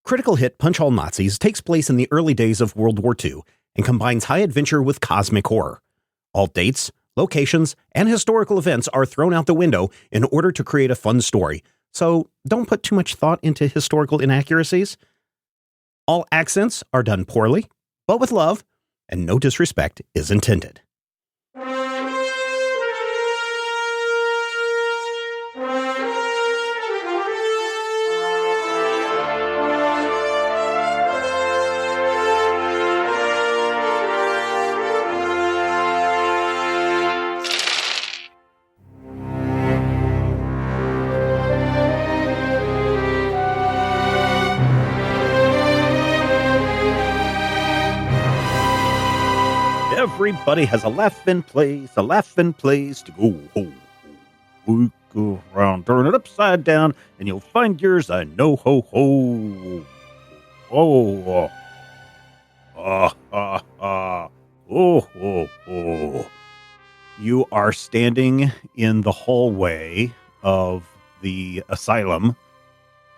Critical hit Punch All Nazis takes place in the early days of World War II and combines high adventure with cosmic horror. All dates, locations, and historical events are thrown out the window in order to create a fun story, so don't put too much thought into historical inaccuracies. All accents are done poorly, but with love, and no disrespect is intended. Everybody has a laughing place to go. Ho, ho. Go around, turn it upside down, and you'll find yours. I know, ho, ho. Oh, oh. You are standing in the hallway of the asylum,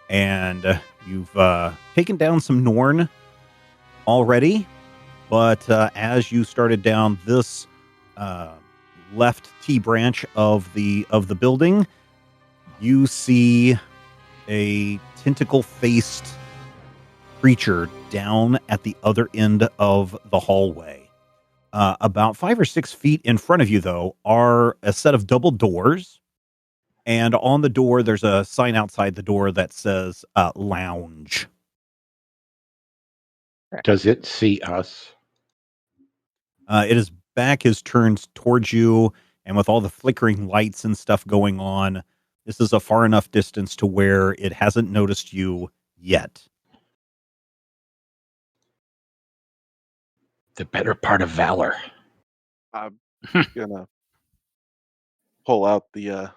and you've taken down some Norn already. But as you started down this left T branch of the building, you see a tentacle-faced creature down at the other end of the hallway. About 5 or 6 feet in front of you, though, are a set of double doors. And on the door, there's a sign outside the door that says lounge. Does it see us? Its back is turned towards you, and with all the flickering lights and stuff going on, this is a far enough distance to where it hasn't noticed you yet. The better part of valor. I'm gonna pull out the I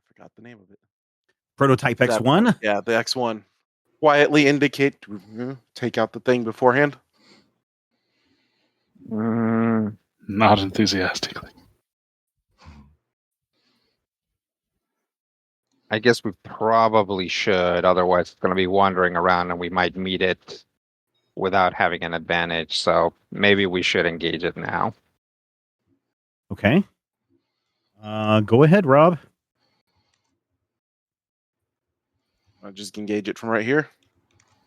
forgot the name of it. Prototype X1? Yeah, the X1. Quietly indicate, take out the thing beforehand. Not enthusiastically. I guess we probably should, otherwise it's going to be wandering around and we might meet it without having an advantage, so maybe we should engage it now. Okay. Go ahead, Rob. I'll just engage it from right here.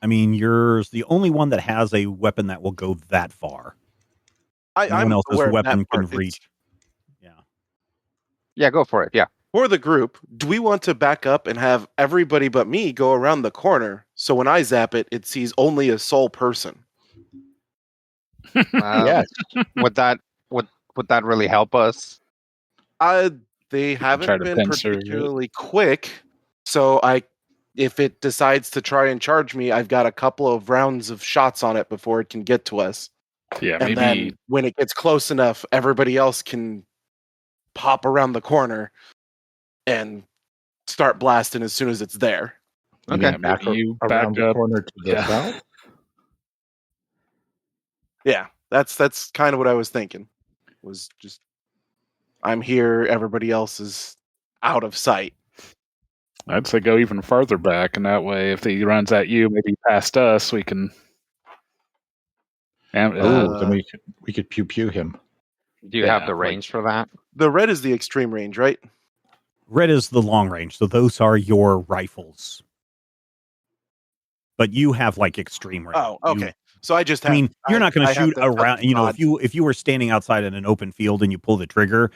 I mean, you're the only one that has a weapon that will go that far. I'm else's aware of weapon that can part. reach. Yeah, go for it, yeah. For the group, do we want to back up and have everybody but me go around the corner so when I zap it, it sees only a sole person? Yes. Would that really help us? They haven't try to been pincer it. particularly quick, so if it decides to try and charge me, I've got a couple of rounds of shots on it before it can get to us. Yeah, And maybe then when it gets close enough, everybody else can pop around the corner and start blasting as soon as it's there. Okay. Back maybe you around back the up. corner to the Yeah. south. Yeah, that's kind of what I was thinking. Was just I'm here, everybody else is out of sight. I'd say go even farther back, and that way, if he runs at you, maybe past us, we can. And, Then we could pew pew him. Do you have the range for that? The red is the extreme range, right? Red is the long range, so those are your rifles. But you have like extreme range. Oh, okay. So I just have, I mean, you're not going to shoot have the around. You know, mod. if you were standing outside in an open field and you pull the trigger,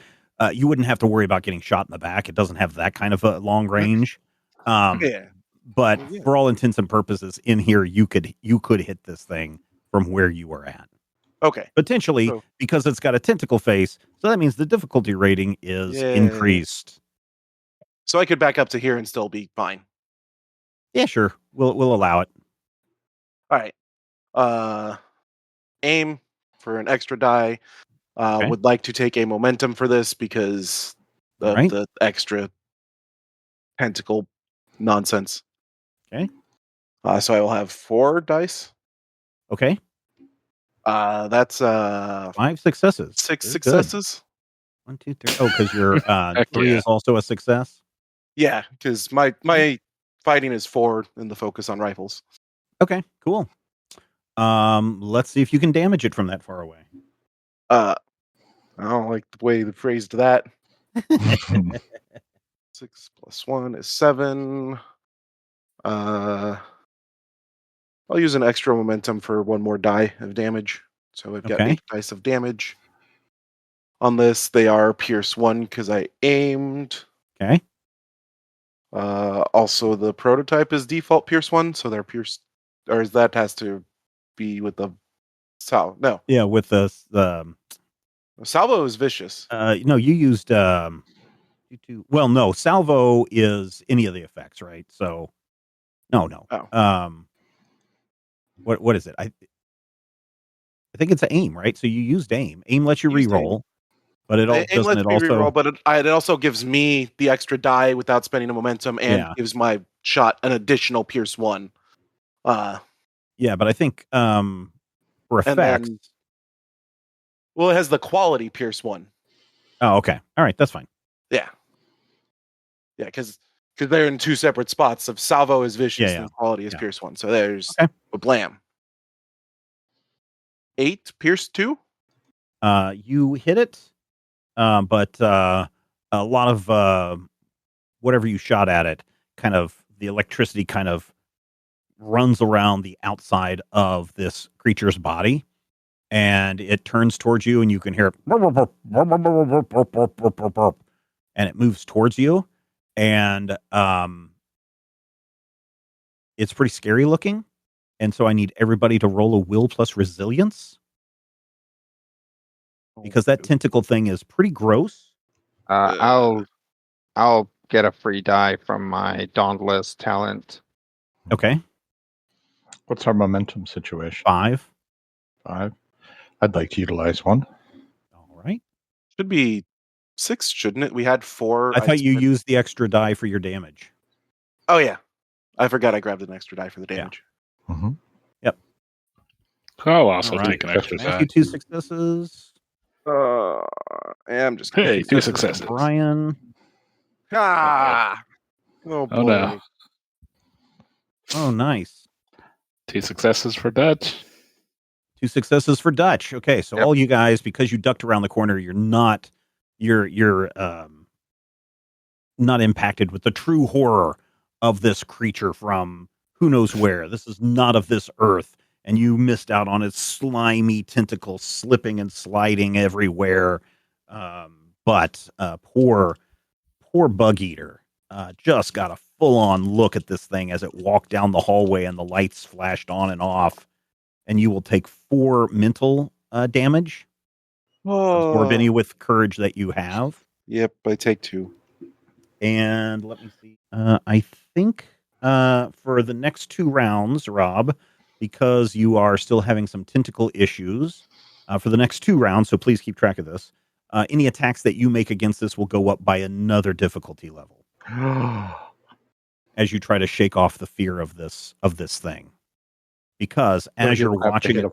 you wouldn't have to worry about getting shot in the back. It doesn't have that kind of a long range. Yeah. But Well, yeah. for all intents and purposes, in here you could hit this thing from where you were at. Okay. Potentially, So- because it's got a tentacle face, so that means the difficulty rating is Yeah. increased. So I could back up to here and still be fine. Yeah, sure. We'll allow it. All right. Aim for an extra die. Okay. Would like to take a momentum for this because of Right. the extra tentacle nonsense. Okay. So I will have 4 dice. Okay. That's 5 successes. 6 Very successes. good. 1, 2, 3. Oh, because your 3 yeah. is also a success. Yeah, because my fighting is 4 and the focus on rifles. Okay, cool. Let's see if you can damage it from that far away. I don't like the way they phrased that. 6 plus 1 is 7. I'll use an extra momentum for 1 more die of damage. So I've got Okay. 8 dice of damage. On this, they are Pierce 1 because I aimed. Okay. Also, the prototype is default Pierce 1, so they're Pierce, or that has to be with the no. Yeah, with the Salvo is vicious. no, you used well, no, salvo is any of the effects, right? So no. Oh. What is it? I think it's aim, right? So you used aim. Aim lets you Used aim. re-roll, but it It doesn't lets it me also reroll, but it also gives me the extra die without spending a momentum, and Yeah. gives my shot an additional Pierce 1. Yeah, but I think for And effects. then, well, it has the quality Pierce 1. Oh, okay. All right, that's fine. Yeah, because they're in 2 separate spots. Of salvo is vicious, Yeah. and quality is Yeah. Pierce 1. So there's Okay. a blam. 8 Pierce 2. You hit it, but a lot of whatever you shot at it, kind of the electricity kind of runs around the outside of this creature's body, and it turns towards you, and you can hear it, and it moves towards you, and it's pretty scary looking, and so I need everybody to roll a will plus resilience, because that tentacle thing is pretty gross. I'll get a free die from my Dauntless talent. Okay. What's our momentum situation? 5. 5. I'd like to utilize one. All right. Should be 6, shouldn't it? We had 4. I thought you used the extra die for your damage. Oh yeah, I forgot I grabbed an extra die for the damage. Mm-hmm. I'll also All right. take an extra Matthew, die. 2 successes. I'm just Hey, 2 for successes. Brian. Oh boy. Oh no. Oh, nice. 2 successes for Dutch. 2 successes for Dutch. Okay, so Yep. all you guys, because you ducked around the corner, you're not impacted with the true horror of this creature from who knows where. This is not of this earth, and you missed out on its slimy tentacles slipping and sliding everywhere. But poor bug eater just got a full-on look at this thing as it walked down the hallway and the lights flashed on and off, and you will take 4 mental damage. Absorb any with courage that you have. Yep, I take 2. And let me see. I think for the next 2 rounds, Rob, because you are still having some tentacle issues, for the next 2 rounds, so please keep track of this, any attacks that you make against this will go up by another difficulty level as you try to shake off the fear of this thing. Because as you're watching it,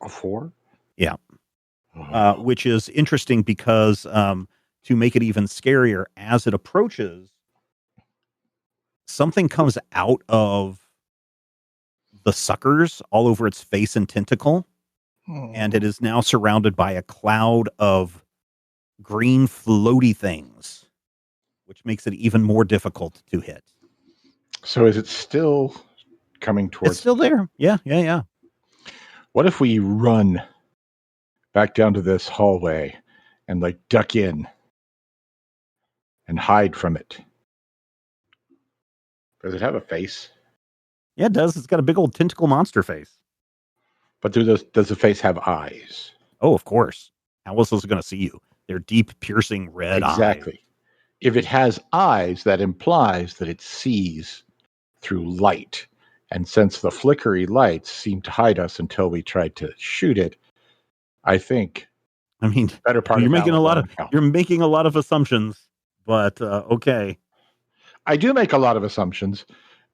a 4? Yeah. Which is interesting because to make it even scarier, as it approaches, something comes out of the suckers all over its face and tentacle, and it is now surrounded by a cloud of green floaty things, which makes it even more difficult to hit. So is it still coming towards? It's still there. Yeah. What if we run back down to this hallway and like duck in and hide from it? Does it have a face? Yeah, it does. It's got a big old tentacle monster face. But does the face have eyes? Oh, of course. How else is it going to see you? They're deep, piercing red eyes. Exactly. If it has eyes, that implies that it sees through light. And since the flickery lights seem to hide us until we tried to shoot it, I think I mean, better part you're of making Valor you're making a lot of assumptions, but okay. I do make a lot of assumptions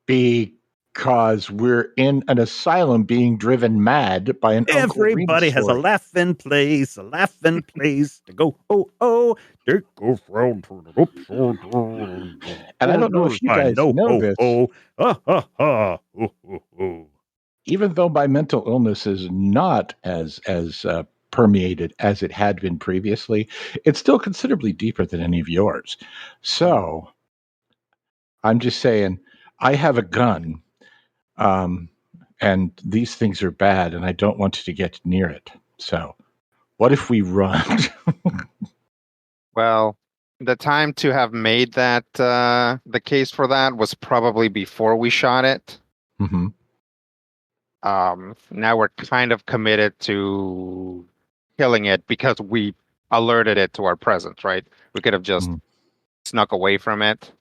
because Because we're in an asylum being driven mad by an Uncle Remus Everybody has a story. laughing place to go. Oh, oh, take a frown, turn it upside down. And I don't know if you guys know this. Ha, ha, ha. Oh, oh, oh. Even though my mental illness is not as permeated as it had been previously, it's still considerably deeper than any of yours. So I'm just saying, I have a gun, and these things are bad, and I don't want to get near it. So what if we run? Well, the time to have made that the case for that was probably before we shot it. Mm-hmm. Now we're kind of committed to killing it because we alerted it to our presence, right? We could have just snuck away from it.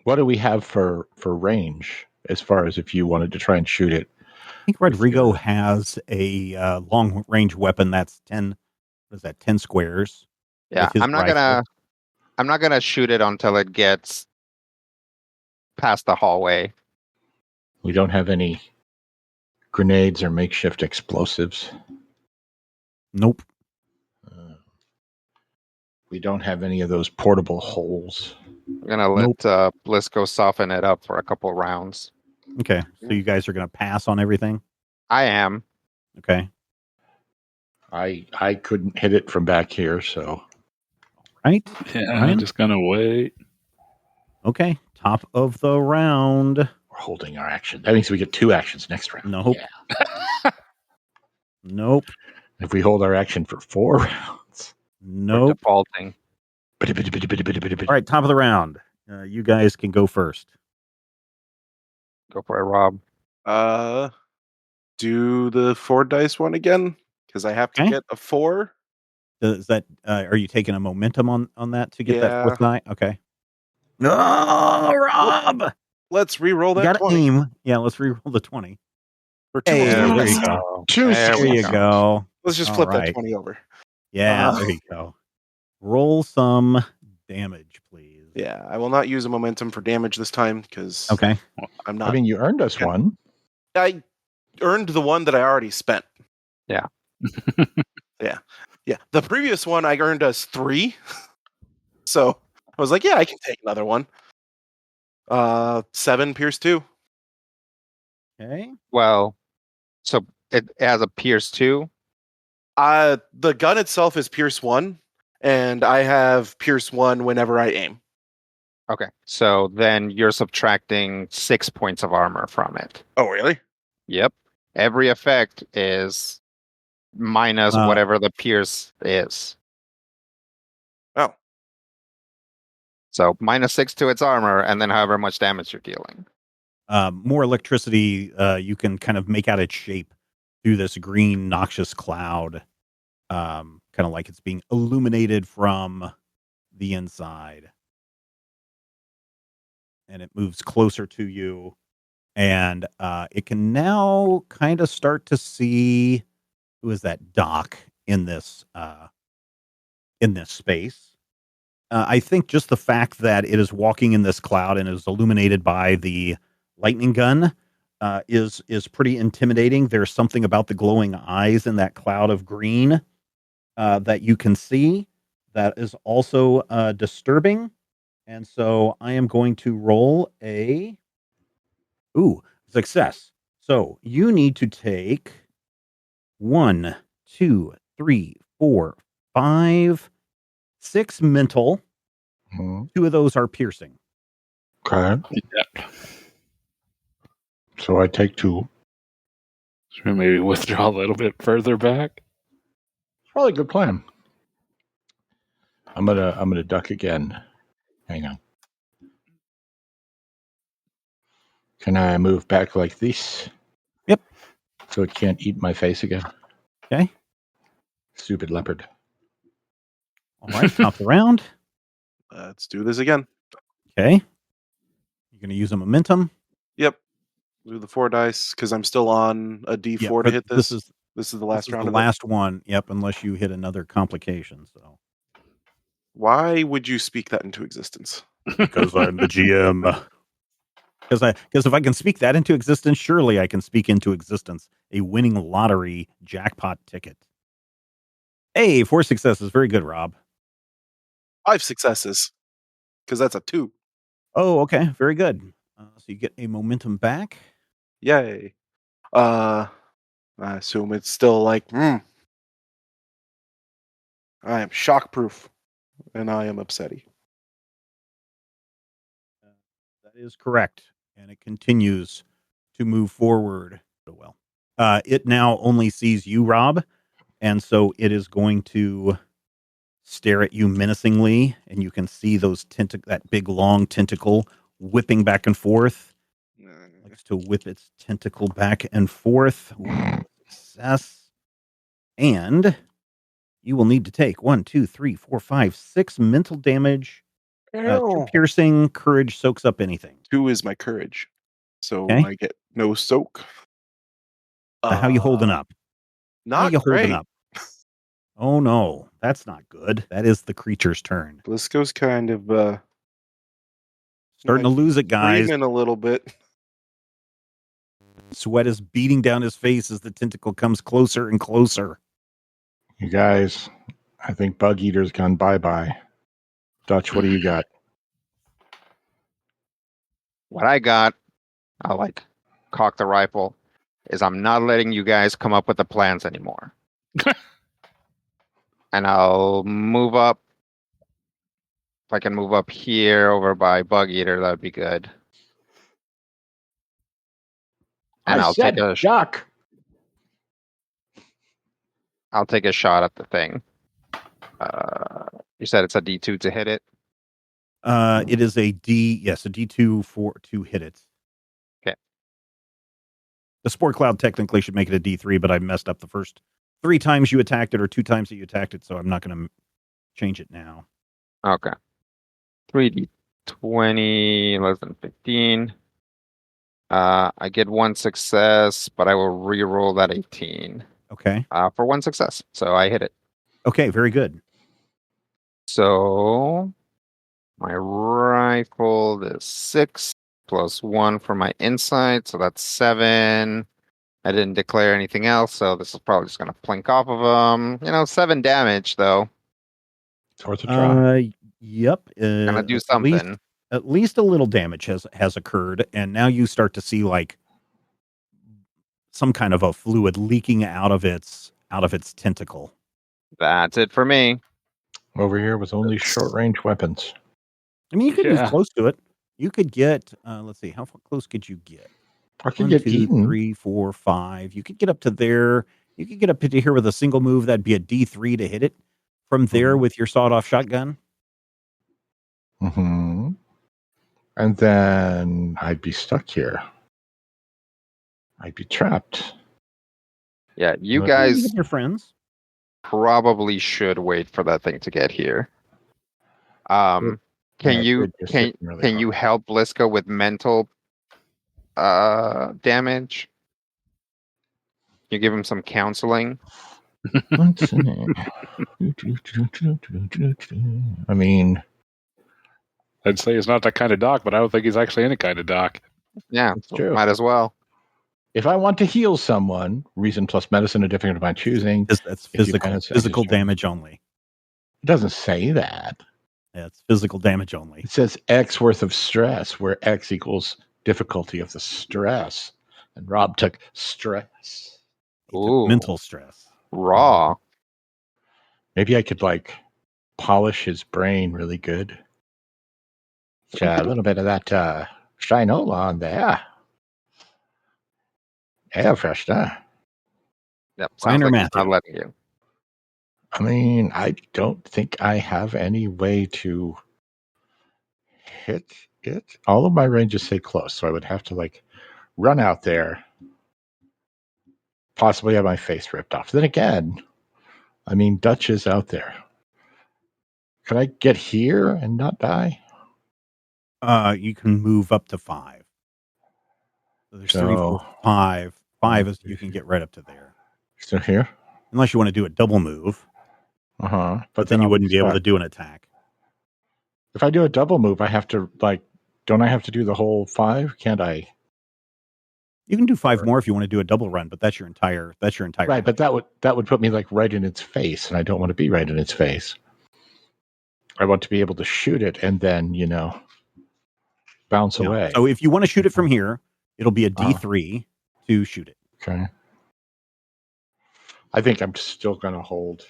What do we have for range as far as if you wanted to try and shoot it? I think Rodrigo has a long range weapon that's 10. What is that? 10 squares. Yeah, with his I'm not gonna shoot it until it gets past the hallway. We don't have any grenades or makeshift explosives. Nope. We don't have any of those portable holes. I'm gonna let Blisco soften it up for a couple rounds. Okay, so you guys are going to pass on everything? I am. Okay. I couldn't hit it from back here, so. Right? Yeah, Ryan? I'm just gonna wait. Okay, top of the round. We're holding our action. That means we get 2 actions next round. Nope. Yeah. Nope. If we hold our action for 4 rounds. We're Nope. defaulting. All right, top of the round. You guys can go first. Go for it, Rob. Do the 4 dice one again because I have to Okay. get a 4. Is that? Are you taking a momentum on that to get that Yeah. 4th die? Okay. No, Rob. Let's re-roll You that got to 20 aim. Yeah, let's re-roll the 20. for 2 Hey, more there dice. you go. There you go. Let's just All flip that right. 20 over. Yeah, there you go. Roll some damage, please. Yeah, I will not use a momentum for damage this time because Okay. I'm not. I mean, you earned us one. I earned the one that I already spent. Yeah. Yeah. The previous one I earned us 3. So I was like, yeah, I can take another one. 7 pierce 2. Okay. Well, so it has a pierce 2. The gun itself is pierce 1, and I have pierce 1 whenever I aim. Okay. So then you're subtracting 6 points of armor from it. Oh, really? Yep. Every effect is minus whatever the pierce is. Oh. So minus 6 to its armor, and then however much damage you're dealing. More electricity, you can kind of make out its shape through this green noxious cloud, kind of like it's being illuminated from the inside. And it moves closer to you, and it can now kind of start to see who is that Doc in this space. I think just the fact that it is walking in this cloud and is illuminated by the lightning gun is pretty intimidating. There's something about the glowing eyes in that cloud of green that you can see that is also disturbing. And so I am going to roll a success. So you need to take 1, 2, 3, 4, 5, 6 mental. 2 of those are piercing. Okay. Yeah. So I take 2. Should we maybe withdraw a little bit further back? Probably a good plan. I'm gonna duck again. Hang on. Can I move back like this? Yep. So it can't eat my face again. Okay. Stupid leopard. All right. Top of the round. Let's do this again. Okay. You're going to use a momentum. Yep. Do the 4 dice because I'm still on a D4 to hit this. This is the last round. The last one. Yep. Unless you hit another complication. So. Why would you speak that into existence? Because I'm the GM. Because if I can speak that into existence, surely I can speak into existence a winning lottery jackpot ticket. Hey, 4 successes. Very good, Rob. 5 successes, because that's a 2. Oh, okay. Very good. So you get a momentum back. Yay. I assume it's still like, I am shockproof, and I am upsetty. That is correct. And it continues to move forward. Well, it now only sees you, Rob. And so it is going to stare at you menacingly. And you can see those that big long tentacle whipping back and forth. Likes to whip its tentacle back and forth. Success. And you will need to take 1, 2, 3, 4, 5, 6 mental damage. 2 piercing. Courage soaks up anything. 2 is my courage. So Okay. I get no soak. How you holding up? How Not you holding great. up? Oh no, that's not good. That is the creature's turn. Blisco's kind of Starting to lose it, guys. screaming a little bit. Sweat is beating down his face as the tentacle comes closer and closer. You guys, I think Bug Eater's gone bye-bye. Dutch, what do you got? What I got, I'll like cock the rifle, is I'm not letting you guys come up with the plans anymore. And I'll move up. If I can move up here over by Bug Eater, that would be good. And I'll take a duck. I'll take a shot at the thing. You said it's a D2 to hit it. It is a D2 to hit it. Okay. The Spore Cloud technically should make it a D3, but I messed up the first 3 times you attacked it or 2 times that you attacked it, so I'm not going to change it now. Okay. 3D20, less than 15. I get 1 success, but I will re-roll that 18. Okay. For 1 success, so I hit it. Okay, very good. So my rifle is 6 plus 1 for my insight, so that's 7. I didn't declare anything else, so this is probably just gonna plink off of them. 7 damage though. It's worth a try. Yep. Gonna do something. At least a little damage has occurred, and now you start to see like some kind of a fluid leaking out of its tentacle. That's it for me. Over here with only short-range weapons. I mean, you could move close to it. You could get. Let's see, how close could you get? I could 1, get 2, eaten. 3, 4, 5. You could get up to there. You could get up to here with a single move. That'd be a D3 to hit it. From there, with your sawed-off shotgun. Mm-hmm. And then I'd be stuck here. I'd be trapped. Yeah, you Well, guys Get your friends. probably should wait for that thing to get here. Can you help Blisco with mental damage? You give him some counseling. Let's see. I mean, I'd say he's not that kind of doc, but I don't think he's actually any kind of doc. Yeah, it's true. might as well. If I want to heal someone, reason plus medicine, a different of my choosing. That's physical damage only. It doesn't say that. Yeah, it's physical damage only. It says X worth of stress, where X equals difficulty of the stress. And Rob took stress. He took mental stress. Raw. Maybe I could polish his brain really good. A little bit of that shinola on there. Yeah, fresh stuff. Yep. Fine or Sounds like he's not Matthew? letting you. I mean, I don't think I have any way to hit it. All of my ranges say close, so I would have to run out there, possibly have my face ripped off. Then again, I mean, Dutch is out there. Could I get here and not die? You can move up to 5. So there's 3, 4, 5. 5 is you can get right up to there. Still here? Unless you want to do a double move. Uh-huh. But then you wouldn't be able to do an attack. If I do a double move, I have to don't I have to do the whole 5? Can't I? You can do 5 more if you want to do a double run, but that's your entire. Right, but that would put me like right in its face, and I don't want to be right in its face. I want to be able to shoot it and then bounce away. So if you want to shoot it from here, it'll be a D3 to shoot it. Okay. I think I'm still going to hold.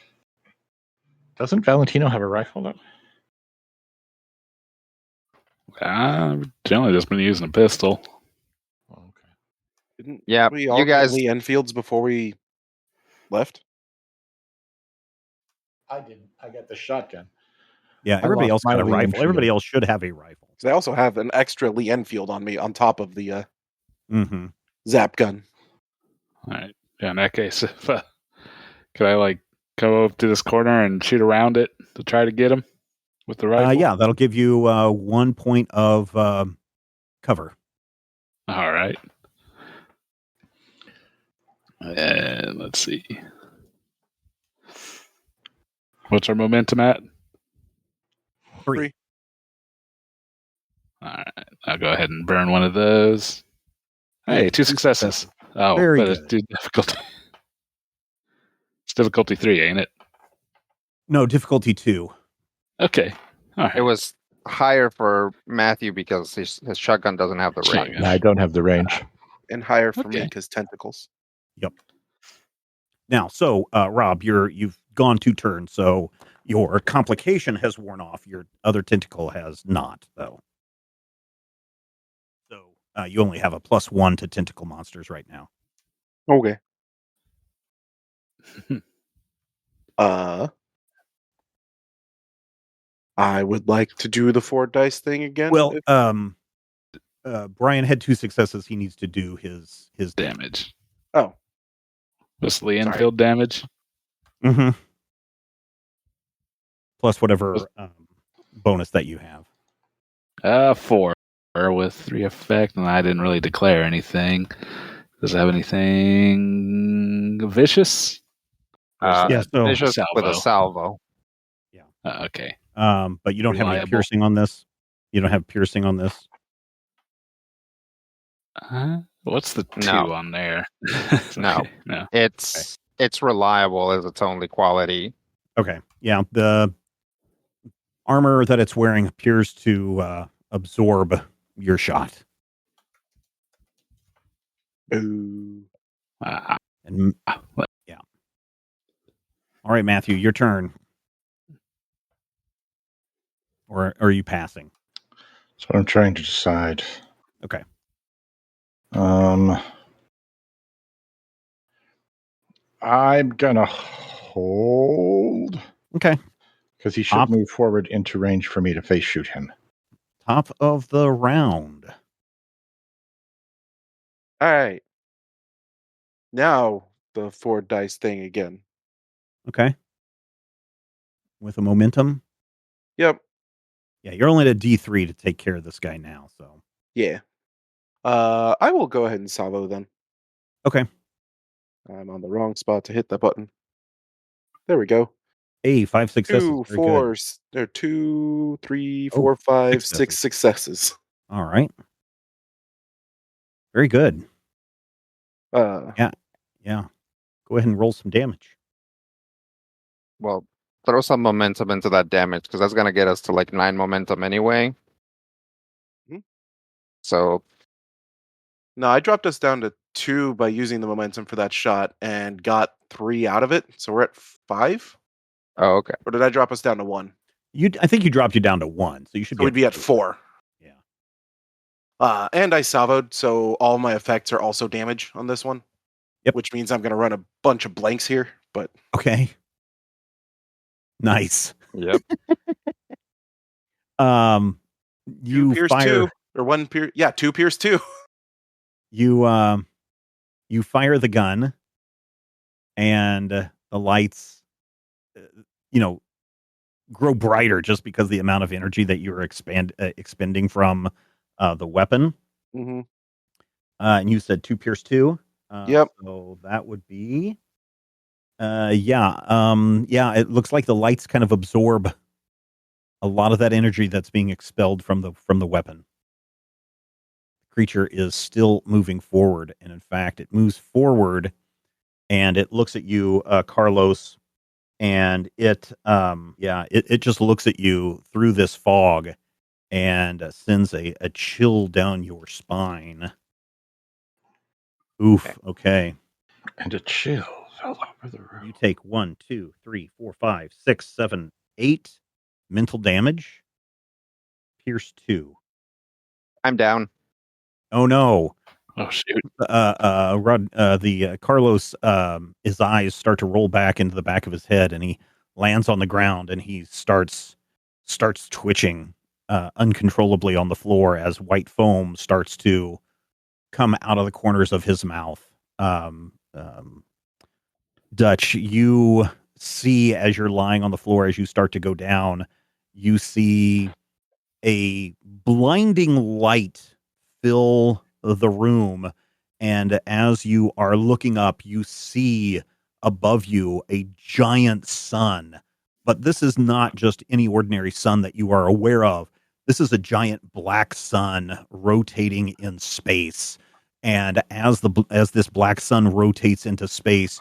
Doesn't Valentino have a rifle though? I've generally just been using a pistol. Okay. Didn't Yeah, we all you get guys. Lee Enfields before we left? I didn't. I got the shotgun. Yeah, everybody else lost got a my Lee rifle. Enfield. Everybody else should have a rifle. Because I also have an extra Lee Enfield on me on top of the Mm-hmm. zap gun. All right. Yeah, in that case, if could I like go up to this corner and shoot around it to try to get him with the rifle? Yeah, that'll give you 1 point of cover. All right. And let's see. What's our momentum at? 3. All right. I'll go ahead and burn one of those. Hey, 2 successes. Oh, Very but good. it's too difficult. It's difficulty 3, ain't it? No, difficulty 2. Okay. All right. It was higher for Matthew because his shotgun doesn't have the range. Shotgun. No, I don't have the range. And higher for me Okay. because tentacles. Yep. Now, so Rob, you've gone 2 turns, so your complication has worn off. Your other tentacle has not, though. So you only have a +1 to tentacle monsters right now. Okay. I would like to do the 4 dice thing again. Well, Brian had 2 successes. He needs to do his Damage. Oh. This Lee Sorry. Enfield damage. Mm-hmm. Plus whatever bonus that you have. 4 with 3 effect, and I didn't really declare anything. Does it have anything vicious? Yeah, so Vicious with a salvo. salvo. Okay. But you don't have any Reliable. piercing on this. You don't have piercing on this. What's the 2 No. on there? No. Okay, no. It's reliable as its only quality. Okay. Yeah. The armor that it's wearing appears to absorb your shot. Ooh. And yeah. All right, Matthew, your turn. Or are you passing? So I'm trying to decide. Okay. I'm gonna hold. Okay. Because he should move forward into range for me to face shoot him. Top of the round. All right. Now the 4 dice thing again. Okay. With a momentum. Yep. Yeah, you're only at a D3 to take care of this guy now, so. Yeah. I will go ahead and salvo then. Okay. I'm on the wrong spot to hit that button. There we go. Hey, 5 successes. 2, Very 4, good. there 2, 3, Oh, 4, 5, 6 6 successes. All right. Very good. Yeah. Go ahead and roll some damage. Well, throw some momentum into that damage because that's gonna get us to like 9 momentum anyway. Mhm. So No, I dropped us down to 2 by using the momentum for that shot and got 3 out of it. So we're at 5? oh, okay. Or did I drop us down to 1? I think you dropped you down to 1, so you should So we'd be at 4. Yeah. And I salvoed, so all my effects are also damage on this one. Yep. Which means I'm going to run a bunch of blanks here, but Okay. Nice. Yep. You 2 pierce fire 2 or 1 pierce. Yeah, 2 pierce 2. you fire the gun, and the lights, grow brighter just because the amount of energy that you were expending from the weapon. Mm-hmm. And you said 2 pierce 2. Yep. So that would be, it looks like the lights kind of absorb a lot of that energy that's being expelled from the weapon. creature is still moving forward. And in fact, it moves forward and it looks at you, Carlos, and it just looks at you through this fog and sends a chill down your spine. Oof. Okay. And it chills all over the room. You take 1, 2, 3, 4, 5, 6, 7, 8 mental damage. Pierce 2. I'm down. Oh no. Oh shoot! Carlos, his eyes start to roll back into the back of his head, and he lands on the ground, and he starts twitching uncontrollably on the floor as white foam starts to come out of the corners of his mouth. Dutch, you see as you're lying on the floor, as you start to go down, you see a blinding light fill the room. And as you are looking up, you see above you a giant sun. But this is not just any ordinary sun that you are aware of. This is a giant black sun rotating in space. And as this black sun rotates into space,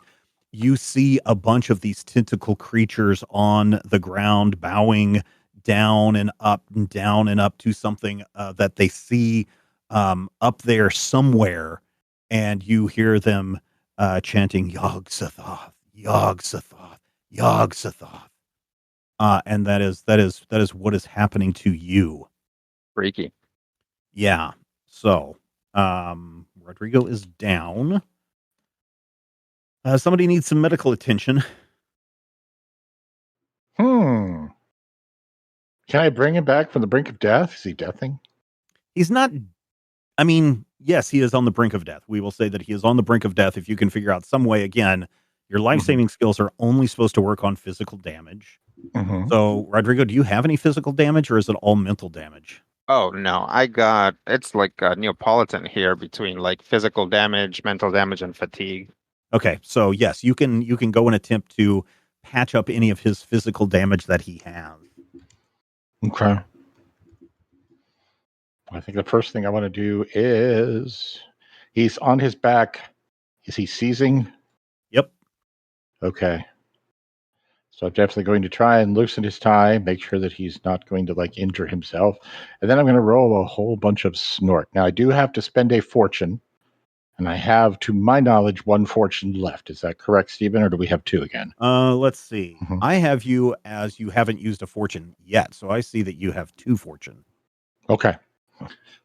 you see a bunch of these tentacle creatures on the ground bowing down and up to something that they see up there somewhere, and you hear them chanting Yog-Sothoth, Yog-Sothoth, Yog-Sothoth. And that is what is happening to you. Freaky. Yeah. So Rodrigo is down. Somebody needs some medical attention. Can I bring him back from the brink of death? Is he deathing? He's not. I mean, yes, he is on the brink of death. We will say that he is on the brink of death. If you can figure out some way, again, your life-saving skills are only supposed to work on physical damage. So, Rodrigo, do you have any physical damage, or is it all mental damage? Oh no, it's like Neapolitan here between like physical damage, mental damage, and fatigue. Okay, so yes, you can go and attempt to patch up any of his physical damage that he has. Okay. I think the first thing I want to do is he's on his back. Is he seizing? Yep. Okay. So I'm definitely going to try and loosen his tie, make sure that he's not going to like injure himself. And then I'm going to roll a whole bunch of snort. Now I do have to spend a fortune, and I have, to my knowledge, 1 fortune left. Is that correct, Stephen, or do we have 2 again? Let's see. I have you as you haven't used a fortune yet, so I see that you have 2 fortune. Okay.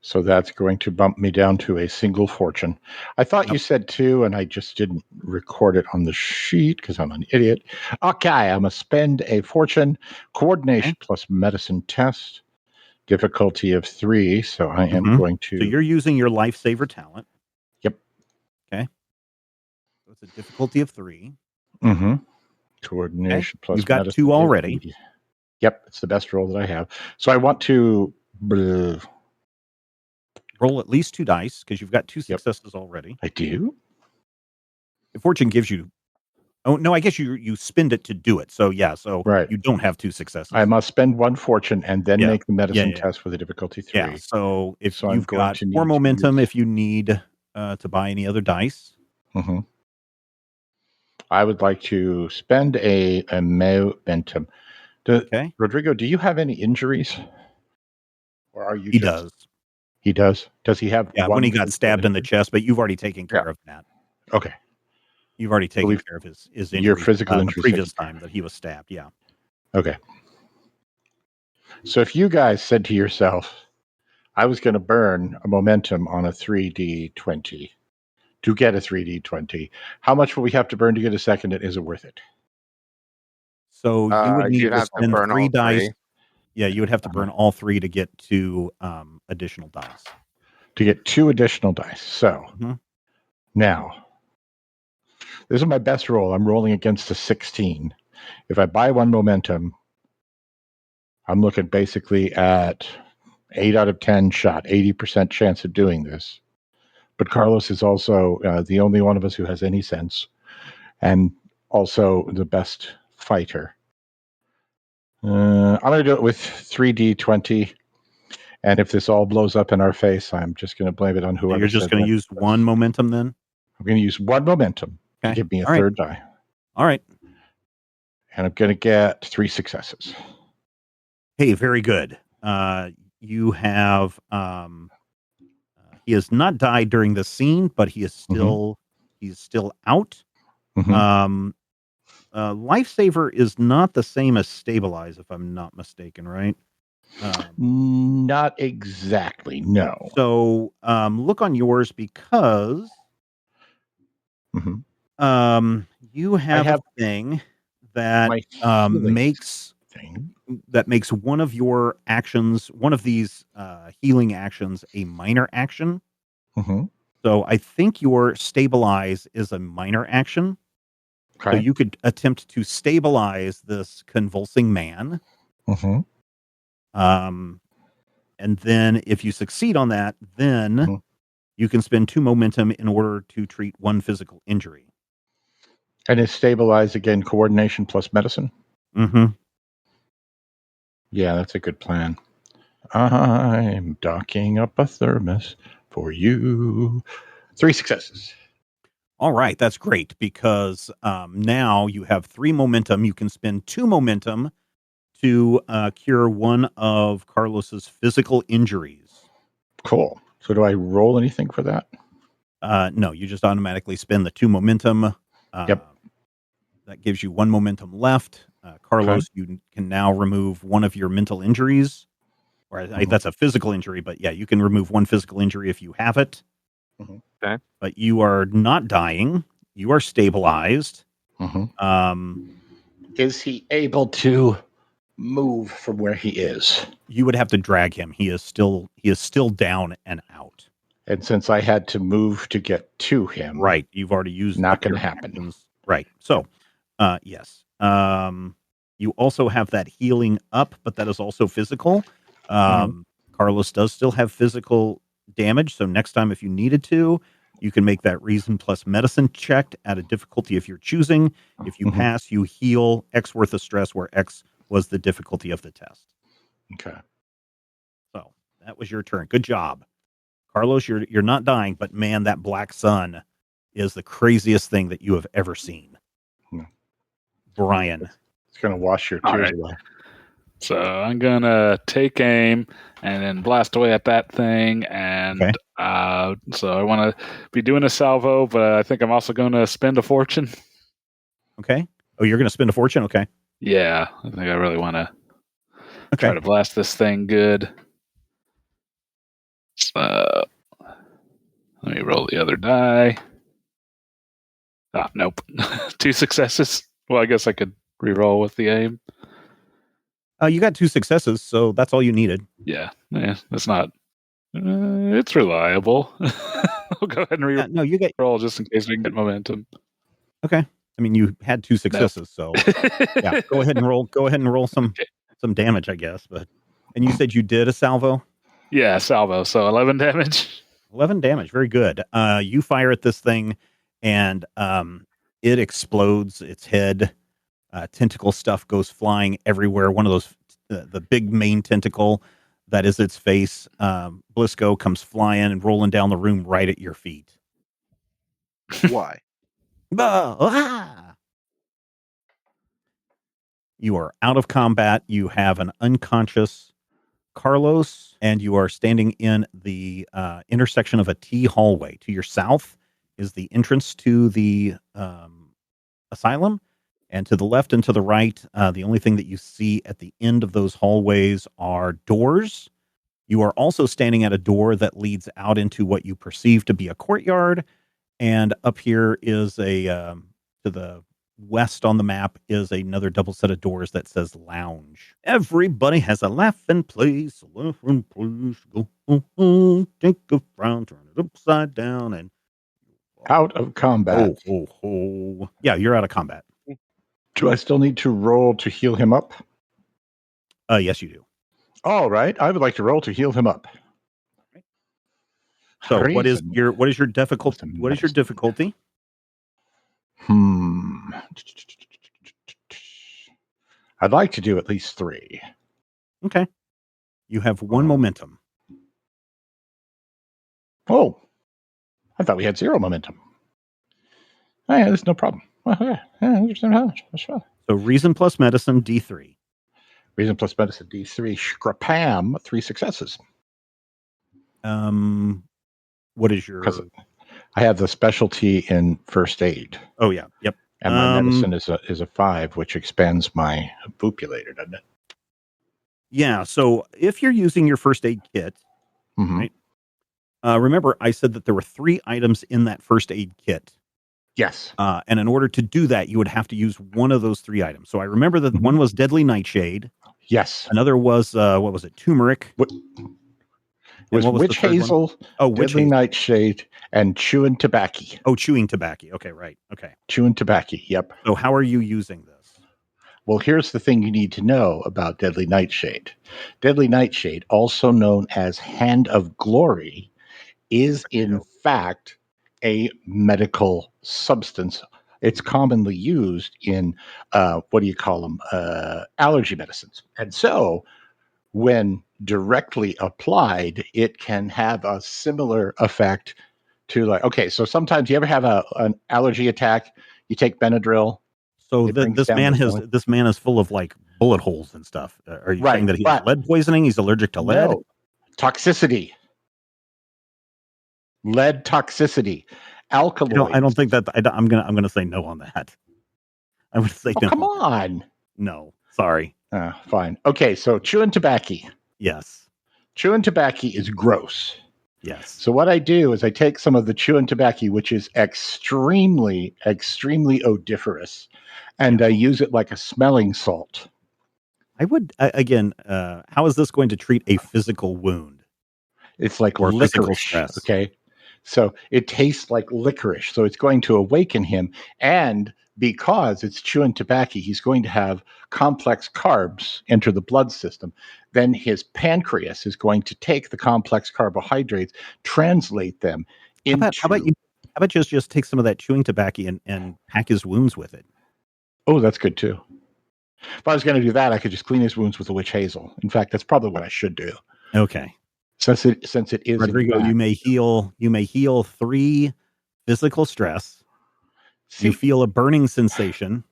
So that's going to bump me down to a single fortune. I thought you said 2, and I just didn't record it on the sheet because I'm an idiot. Okay, I'm going to spend a fortune, coordination plus medicine test, difficulty of 3. So I am going to... So you're using your lifesaver talent. Yep. Okay. So it's a difficulty of 3. Coordination plus You've got medicine 2 already. Yep, it's the best roll that I have. So I want to... Roll at least 2 dice because you've got 2 successes already. I do? If fortune gives you... Oh, no, I guess you spend it to do it. So, yeah, you don't have 2 successes. I must spend 1 fortune and then make the medicine test with a difficulty 3. Yeah, so if you've got more momentum, if you need to buy any other dice. I would like to spend a momentum. Rodrigo, do you have any injuries? Or are you He does. He does? Does he have when he got stabbed in the chest, but you've already taken care of that. Okay. You've already taken care of his injury. Your physical injury. The previous time that he was stabbed, yeah. Okay. So if you guys said to yourself, I was going to burn a momentum on a 3D20 to get a 3D20, how much will we have to burn to get a second, and is it worth it? So you would need to spend 3 dice. 3. Yeah, you would have to burn all 3 to get 2 additional dice. To get 2 additional dice. So now, this is my best roll. I'm rolling against a 16. If I buy 1 momentum, I'm looking basically at 8 out of 10 shot, 80% chance of doing this. But Carlos is also the only one of us who has any sense, and also the best fighter. I'm going to do it with 3D20, And if this all blows up in our face, I'm just going to blame it on So whoever you're just said going to that. use one momentum then? I'm going to use one momentum to Okay. give me a All right. third die. All right. And I'm going to get 3 successes. Hey, very good. You have he has not died during the scene, but he is still he's still out. Mhm. Lifesaver is not the same as stabilize, if I'm not mistaken, right? Not exactly, no. So look on yours because Mhm. you have, have a thing that My healing makes thing. one of your actions, one of these healing actions, a minor action. Mhm. So I think your stabilize is a minor action. So Okay. you could attempt to stabilize this convulsing man. Mhm. And then if you succeed on that, then Mhm. you can spend 2 momentum in order to treat 1 physical injury. And is stabilize again coordination plus medicine? Mm-hmm. Yeah, that's a good plan. I'm docking up a thermos for you. 3 successes. All right, that's great because now you have 3 momentum. You can spend 2 momentum to cure one of Carlos's physical injuries. Cool. So do I roll anything for that? No, you just automatically spend the 2 momentum. Yep. That gives you 1 momentum left. Carlos, you can now remove one of your mental injuries. Or that's a physical injury, but yeah, you can remove 1 physical injury if you have it. Okay. But you are not dying. You are stabilized. Mhm. Is he able to move from where he is? You would have to drag him. He is still down and out. And since I had to move to get to him, Right. You've already used not up going to your happen. actions. Right. So, yes. You also have that healing up, but that is also physical. Carlos does still have physical damage. So next time, if you needed to, you can make that reason plus medicine check at a difficulty if you're choosing. If you pass, you heal X worth of stress, where X was the difficulty of the test. Okay. So that was your turn. Good job. Carlos, you're not dying, but man, that black sun is the craziest thing that you have ever seen. Brian. It's going to wash your All tears right. away. So I'm gonna take aim and then blast away at that thing, and so I want to be doing a salvo, but I think I'm also going to spend a fortune. Okay. Oh, you're going to spend a fortune? Okay. Yeah, I think I really want to Okay. try to blast this thing good. Let me roll the other die. Ah, nope. 2 successes. Well, I guess I could re-roll with the aim. You got 2 successes, so that's all you needed. Yeah, that's not. It's reliable. I'll go ahead and re-roll No, you get just in case we can get momentum. Okay. I mean, you had 2 successes, so yeah. Go ahead and roll. Go ahead and roll some damage, I guess. But and you said you did a salvo. Yeah, salvo. So 11 damage. 11 damage. Very good. You fire at this thing, and it explodes. Its head, tentacle stuff goes flying everywhere. One of those, the big main tentacle that is its face, Blisco, comes flying and rolling down the room right at your feet. Why? You are out of combat. You have an unconscious Carlos, and you are standing in the intersection of a T hallway. To your south is the entrance to the asylum, and to the left and to the right, the only thing that you see at the end of those hallways are doors. You are also standing at a door that leads out into what you perceive to be a courtyard, and up here is a to the west on the map is another double set of doors that says lounge. Everybody has a laughing place, a laughing place. Go, take a frown, turn it upside down, and Out of combat. Yeah, you're out of combat. Do I still need to roll to heal him up? Yes, you do. All right. I would like to roll to heal him up. So what is your difficulty? What is your difficulty? I'd like to do at least 3. Okay. You have 1 momentum. Oh, I thought we had 0 momentum. Oh, yeah, there's no problem. So reason plus medicine, D3. Reason plus medicine, D3. Scrapam, 3 successes. What is your... Because I have the specialty in first aid. Oh, yeah. Yep. And my medicine is a 5, which expands my bupulator, doesn't it? Yeah. So if you're using your first aid kit, right? Remember, I said that there were 3 items in that first aid kit. Yes. And in order to do that, you would have to use one of those 3 items. So I remember that one was Deadly Nightshade. Yes. Another was, what was it? Turmeric. It was Witch Hazel, Deadly Nightshade, and Chewing Tobacco. Oh, Chewing Tobacco. Okay, right. Okay. Chewing Tobacco, yep. So how are you using this? Well, here's the thing you need to know about Deadly Nightshade. Deadly Nightshade, also known as Hand of Glory, is in fact a medical substance. It's commonly used in, allergy medicines. And so when directly applied, it can have a similar effect to so sometimes you ever have an allergy attack, you take Benadryl. So this man is full of like bullet holes and stuff. Are you saying that he has lead poisoning? He's allergic to lead? No. Toxicity. Lead toxicity. Alkaloids. I don't think that I'm gonna say no on that. I would say no. Come on. No, sorry. Fine. Okay, so chewing tobacco. Yes. Chewing tobacco is gross. Yes. So what I do is I take some of the chewing tobacco, which is extremely, extremely odoriferous, and I use it like a smelling salt. I would, how is this going to treat a physical wound? It's like licorice, okay? So it tastes like licorice, so it's going to awaken him, and because it's chewing tobacco, he's going to have complex carbs enter the blood system. Then his pancreas is going to take the complex carbohydrates, translate them into... How about just take some of that chewing tobacco and pack his wounds with it? Oh, that's good too. If I was going to do that, I could just clean his wounds with a witch hazel. In fact, that's probably what I should do. Okay. Since it is, Rodrigo, you may heal 3 physical stress. You feel a burning sensation.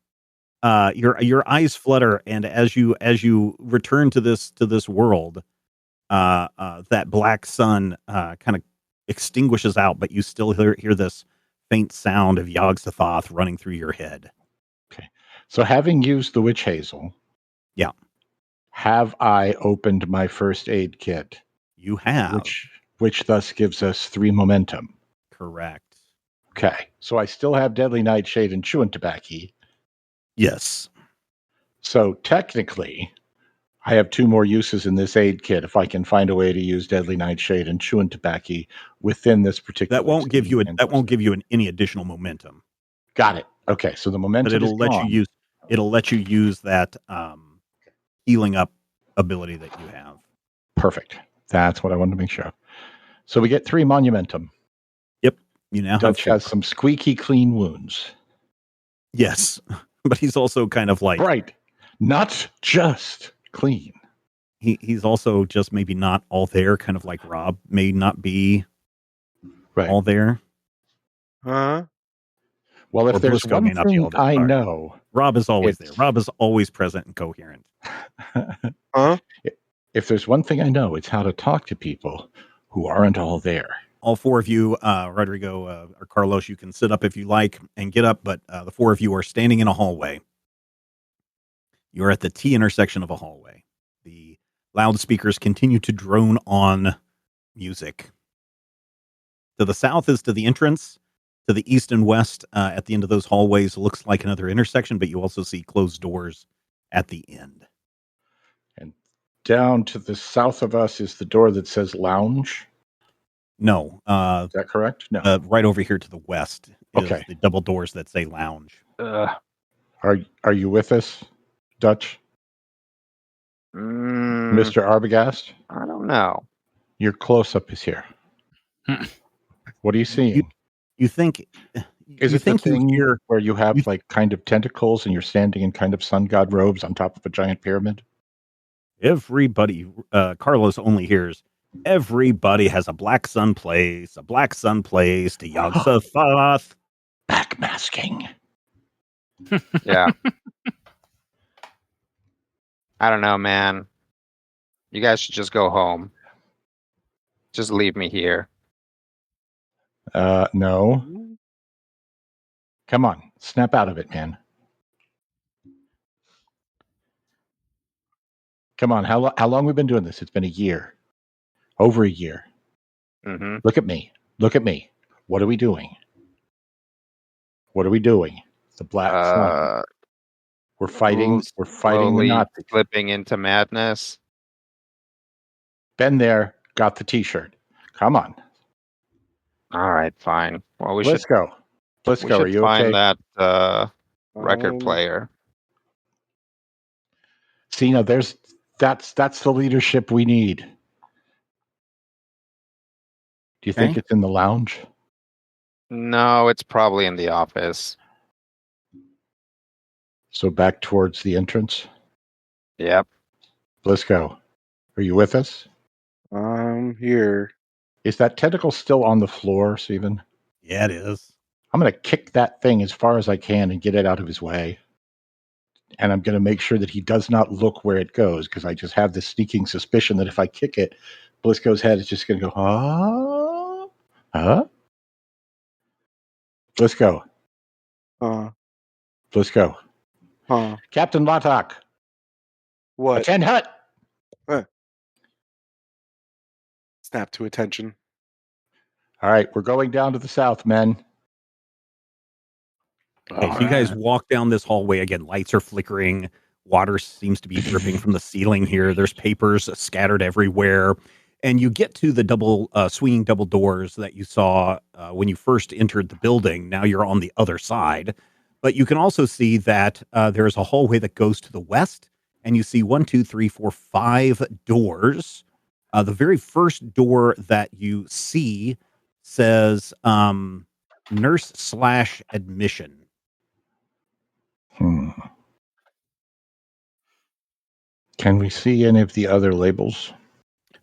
Your eyes flutter, and as you return to this world, that black sun kind of extinguishes out, but you still hear this faint sound of Yog-Sothoth running through your head. Okay, so having used the witch hazel, have I opened my first aid kit? You have, which thus gives us 3 momentum. Correct. Okay, so I still have Deadly Nightshade and chewing tobacco. Yes. So technically, I have 2 more uses in this aid kit if I can find a way to use Deadly Nightshade and chewing tobacco within this particular. That won't give you any additional momentum. Got it. Okay, so the momentum. But it'll let you use that healing up ability that you have. Perfect. That's what I wanted to make sure of. So we get 3 monumentum. Yep. You now Dutch has some squeaky clean wounds. Yes, but he's also kind of like not just clean. He's also just maybe not all there, kind of like Rob may not be all there. Well, if there's one thing I know, Rob is always there. Rob is always present and coherent. If there's one thing I know, it's how to talk to people who aren't all there. All 4 of you, Rodrigo or Carlos, you can sit up if you like and get up, but the 4 of you are standing in a hallway. You're at the T intersection of a hallway. The loudspeakers continue to drone on music. To the south is to the entrance. To the east and west, at the end of those hallways, looks like another intersection, but you also see closed doors at the end. And down to the south of us is the door that says lounge. No. Is that correct? No. Right over here to the west is the double doors that say lounge. Are you with us, Dutch? Mr. Arbogast? I don't know. Your close-up is here. What are you seeing? You think... Is it the thing here where you have like kind of tentacles and you're standing in kind of sun god robes on top of a giant pyramid? Everybody, Carlos only hears, Everybody has a black sun place, to Yog-Sothoth. Backmasking. Yeah. I don't know, man. You guys should just go home. Just leave me here. No. Come on, snap out of it, man. Come on, how long we've been doing this? It's been a year. Over a year. Mm-hmm. Look at me. Look at me. What are we doing? What are we doing? The Black Sun. We're fighting. We're fighting the Nazis. Slipping into madness. Been there. Got the T-shirt. Come on. All right, fine. Well, Let's go. Let's go. Are you find okay? that record player. See, now that's the leadership we need. Do you think it's in the lounge? No, it's probably in the office. So back towards the entrance? Yep. Let's go. Are you with us? I'm here. Is that tentacle still on the floor, Stephen? Yeah, it is. I'm going to kick that thing as far as I can and get it out of his way. And I'm going to make sure that he does not look where it goes, because I just have this sneaking suspicion that if I kick it, Blisco's head is just going to go, huh? Let's go. Let's go. Captain Lotok. What? Attend hut. Snap to attention. All right, we're going down to the south, men. Okay, so you guys walk down this hallway again. Lights are flickering. Water seems to be dripping from the ceiling here. There's papers scattered everywhere. And you get to the swinging double doors that you saw when you first entered the building. Now you're on the other side. But you can also see that there's a hallway that goes to the west. And you see 1, 2, 3, 4, 5 doors. The very first door that you see says nurse/admission. Can we see any of the other labels?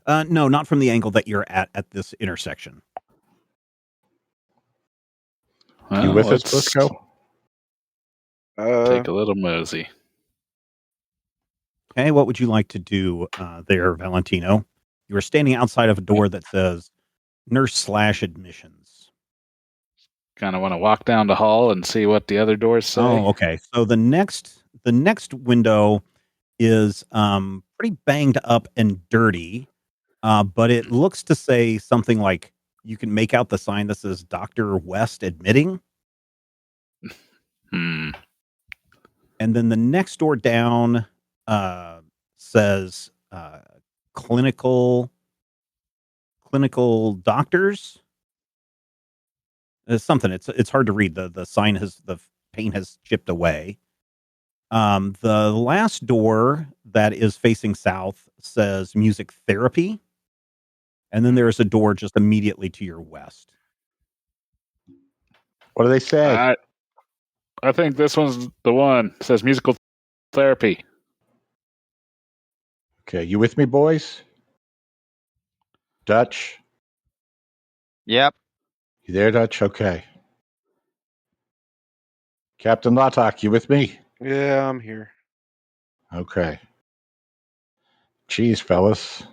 No, not from the angle that you're at this intersection. Well, you with us, Blisco? Take a little mosey. Okay, what would you like to do there, Valentino? You are standing outside of a door that says nurse/admissions. Kind of want to walk down the hall and see what the other doors say. Oh, okay. So the next window is pretty banged up and dirty, but it looks to say something like, you can make out the sign that says Dr. West admitting. Hmm. And then the next door down says clinical doctors. It's something. It's hard to read. The sign the paint has chipped away. The last door that is facing south says music therapy. And then there's a door just immediately to your west. What do they say? I think this one's the one. It says musical therapy. Okay, you with me, boys? Dutch? Yep. You there, Dutch? Okay. Captain Lotok, you with me? Yeah, I'm here. Okay. Geez, fellas.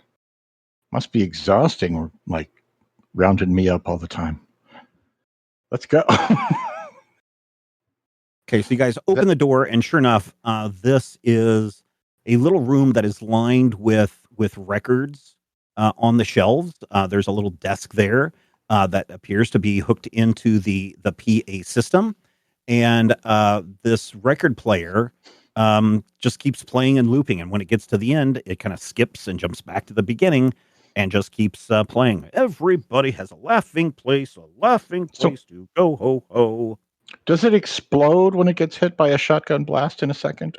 Must be exhausting, like, rounding me up all the time. Let's go. Okay, so you guys open the door, and sure enough, this is a little room that is lined with records on the shelves. There's a little desk there that appears to be hooked into the PA system, and this record player just keeps playing and looping. And when it gets to the end, it kind of skips and jumps back to the beginning and just keeps playing. Everybody has a laughing place to go ho ho. Does it explode when it gets hit by a shotgun blast in a second?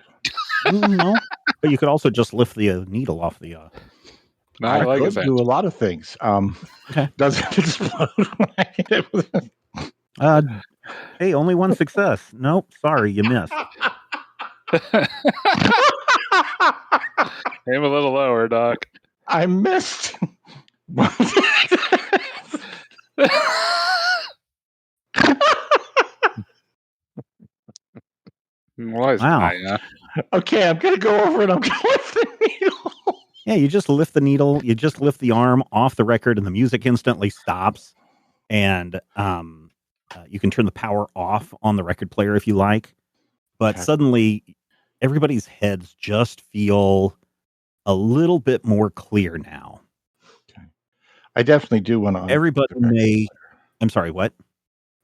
No, but you could also just lift the needle off the. No, I like could do a lot of things. Okay. Does it explode when I hit it with it? Hey, only one success. Nope, sorry, you missed. Aim a little lower, Doc. I missed. Wow. Okay, I'm gonna go over and I'm gonna lift the needle. Yeah, you just lift the needle, you just lift the arm off the record, and the music instantly stops. And you can turn the power off on the record player if you like. But Okay. suddenly, everybody's heads just feel a little bit more clear now. I definitely do want to. Everybody may. I'm sorry, what?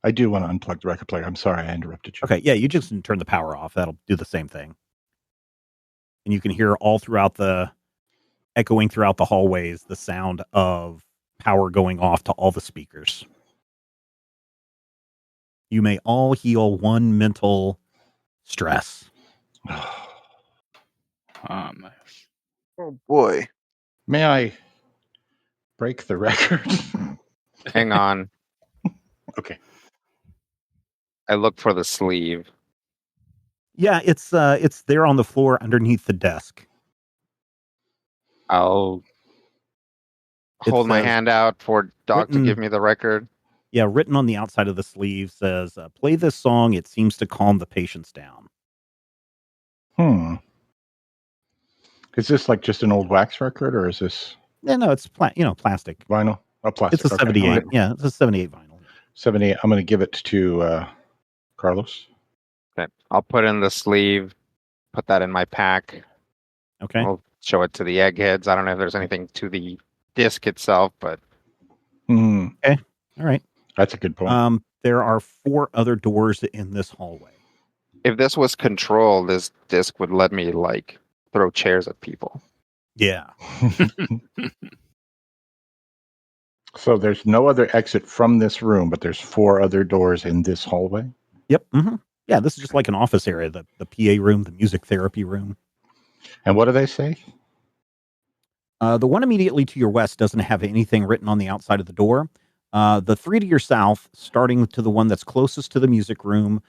I do want to unplug the record player. I'm sorry, I interrupted you. Okay, yeah, you just turn the power off. That'll do the same thing. And you can hear all throughout echoing throughout the hallways, the sound of power going off to all the speakers. You may all heal one mental stress. Oh, nice. Oh boy. May I break the record? Hang on. Okay. I look for the sleeve. Yeah, it's there on the floor underneath the desk. I'll hold my hand out for Doc to give me the record. Yeah, written on the outside of the sleeve says, play this song. It seems to calm the patients down. Is this like just an old wax record, or is this? Yeah, no, it's plastic. Vinyl? Oh, plastic. It's a 78. Right. Yeah, it's a 78 vinyl. 78. I'm going to give it to Carlos. Okay. I'll put in the sleeve, put that in my pack. Okay. I'll show it to the eggheads. I don't know if there's anything to the disc itself, but Okay. All right. That's a good point. There are 4 other doors in this hallway. If this was Control, this disc would let me like throw chairs at people. Yeah. So there's no other exit from this room, but there's 4 other doors in this hallway? Yep. Mm-hmm. Yeah, this is just like an office area, the PA room, the music therapy room. And what do they say? The one immediately to your west doesn't have anything written on the outside of the door. The 3 to your south, starting to the one that's closest to the music room,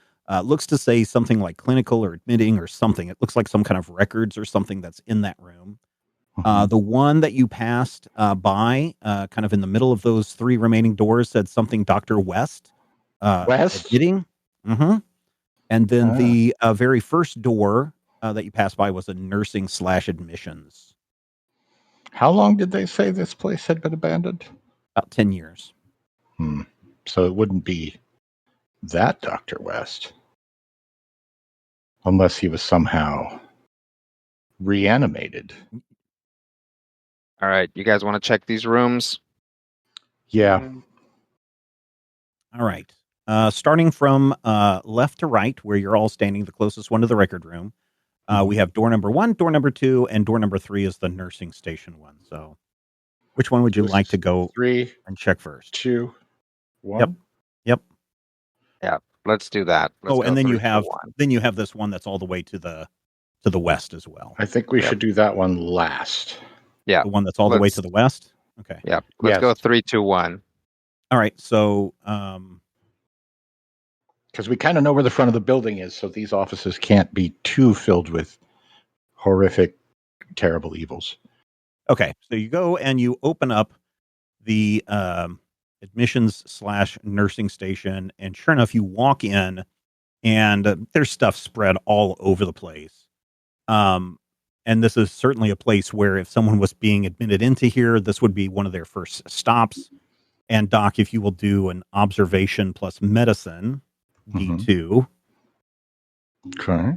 looks to say something like clinical or admitting or something. It looks like some kind of records or something that's in that room. The one that you passed by, kind of in the middle of those 3 remaining doors, said something Dr. West. West? Admitting. Mm-hmm. And then the very first door that you passed by was a nursing/admissions. How long did they say this place had been abandoned? About 10 years. So it wouldn't be that Dr. West. Unless he was somehow reanimated. All right. You guys want to check these rooms? Yeah. All right. Starting from left to right, where you're all standing, the closest one to the record room, we have door number 1, door number 2, and door number 3 is the nursing station one. So which one would you like to go 3 and check first? 2, 1? Yep. Yeah. Let's do that. Let's and then 3, you have 2, 1. then you have this one that's all the way to the west as well. I think we should do that one last. Yeah. The one that's all the way to the west? Okay. Yeah. Let's go 3, 2, 1. All right. So because we kind of know where the front of the building is, so these offices can't be too filled with horrific, terrible evils. Okay, so you go and you open up the admissions/nursing station, and sure enough, you walk in, and there's stuff spread all over the place. And this is certainly a place where if someone was being admitted into here, this would be one of their first stops. And Doc, if you will do an observation plus medicine, D2. Okay.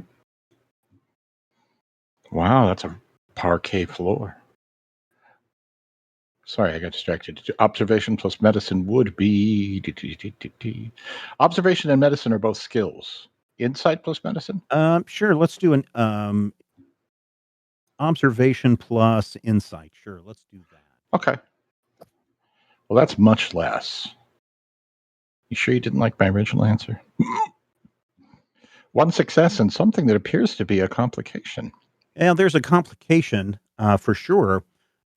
Wow, that's a parquet floor. Sorry, I got distracted. Observation plus medicine would be... Observation and medicine are both skills. Insight plus medicine? Sure, let's do an observation plus insight. Sure, let's do that. Okay. Well, that's much less. You sure you didn't like my original answer? 1 success and something that appears to be a complication. Yeah, there's a complication for sure.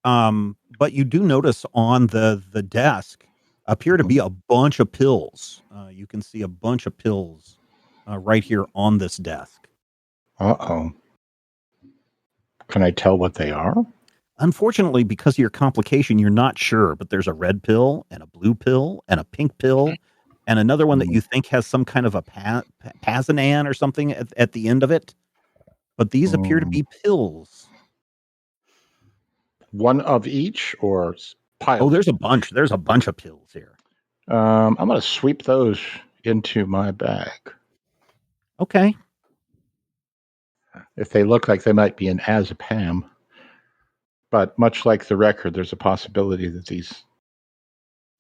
But you do notice on the desk appear to be a bunch of pills. You can see a bunch of pills right here on this desk. Uh-oh. Can I tell what they are? Unfortunately, because of your complication, you're not sure, but there's a red pill and a blue pill and a pink pill and another one that you think has some kind of a Pazanan or something at the end of it. But these appear to be pills. One of each or piles? Oh, there's a bunch. There's a bunch of pills here. I'm going to sweep those into my bag. Okay. If they look like they might be an azepam. But much like the record, there's a possibility that these...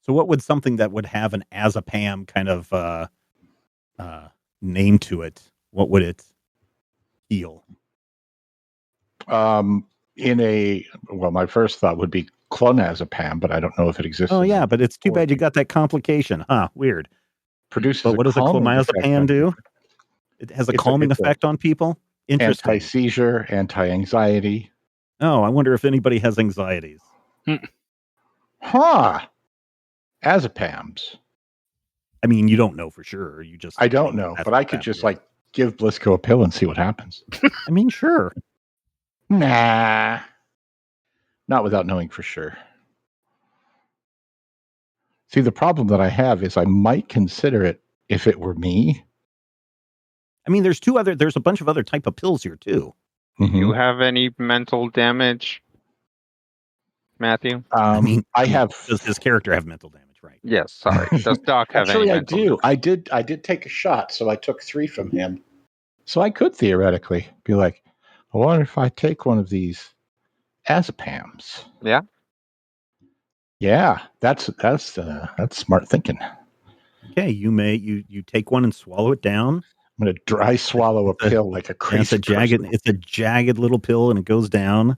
So what would something that would have an azepam kind of name to it, what would it heal? My first thought would be clonazepam, but I don't know if it exists. Oh, yeah, but it's too bad you got that complication. Huh, weird. Produces but what does a clonazepam do? It has a calming effect on people? Interesting. Anti-seizure, anti-anxiety. Oh, I wonder if anybody has anxieties. Huh. Azepams. I mean, you don't know for sure. I don't know, but I could just give Blisco a pill and see what happens. I mean, sure. Nah. Not without knowing for sure. See, the problem that I have is I might consider it if it were me. I mean, there's a bunch of other type of pills here too. Mm-hmm. Do you have any mental damage, Matthew? I mean, does his character have mental damage, right? Yes, sorry. Does Doc have any mental damage? I did take a shot, so I took 3 from him. So I could theoretically be like, I wonder if I take one of these azepams. Yeah. Yeah, that's smart thinking. Okay, you take one and swallow it down. I'm gonna dry swallow a pill like a crazy. It's a jagged little pill, and it goes down,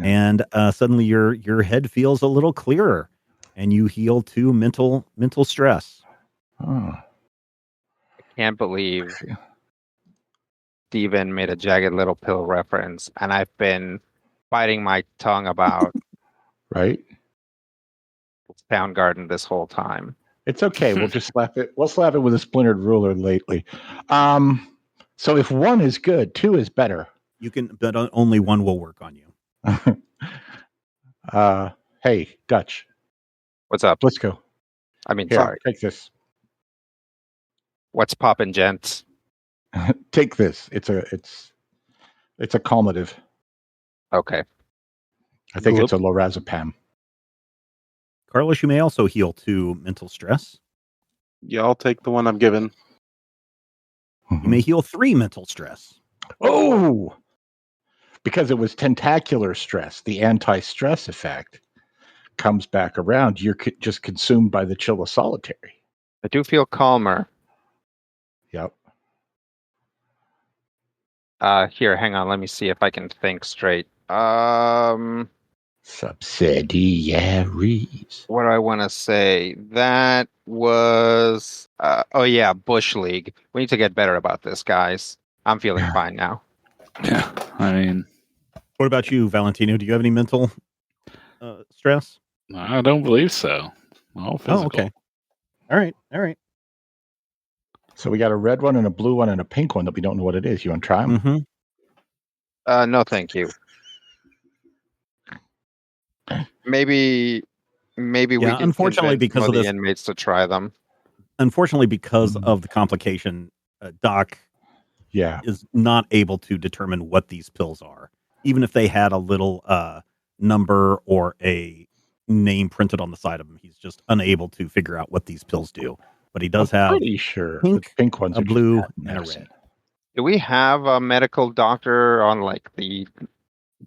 and suddenly your head feels a little clearer, and you heal 2 mental stress. Oh. I can't believe Steven made a jagged little pill reference, and I've been biting my tongue about right. Soundgarden this whole time. It's okay. We'll just slap it. We'll slap it with a splintered ruler lately. So if 1 is good, 2 is better. You can, but only 1 will work on you. Hey, Dutch. What's up? Let's go. Here, sorry. Take this. What's poppin', gents? Take this. It's a calmative. Okay. I think it's a lorazepam. Carlos, you may also heal 2 mental stress. Yeah, I'll take the one I'm given. You may heal 3 mental stress. Oh! Because it was tentacular stress, the anti-stress effect comes back around. You're just consumed by the chill of solitary. I do feel calmer. Yep. Here, hang on. Let me see if I can think straight. Subsidiaries. What do I want to say? That was... Bush League. We need to get better about this, guys. I'm feeling fine now. Yeah, I mean... What about you, Valentino? Do you have any mental stress? I don't believe so. All physical. Oh, okay. All right. So we got a red one and a blue one and a pink one that we don't know what it is. You want to try them? Mm-hmm. No, thank you. Maybe we can unfortunately, because of the this, inmates to try them. Unfortunately, because of the complication, Doc is not able to determine what these pills are. Even if they had a little number or a name printed on the side of them, he's just unable to figure out what these pills do. But he does have pretty sure pink ones, a blue, and a red. Do we have a medical doctor on the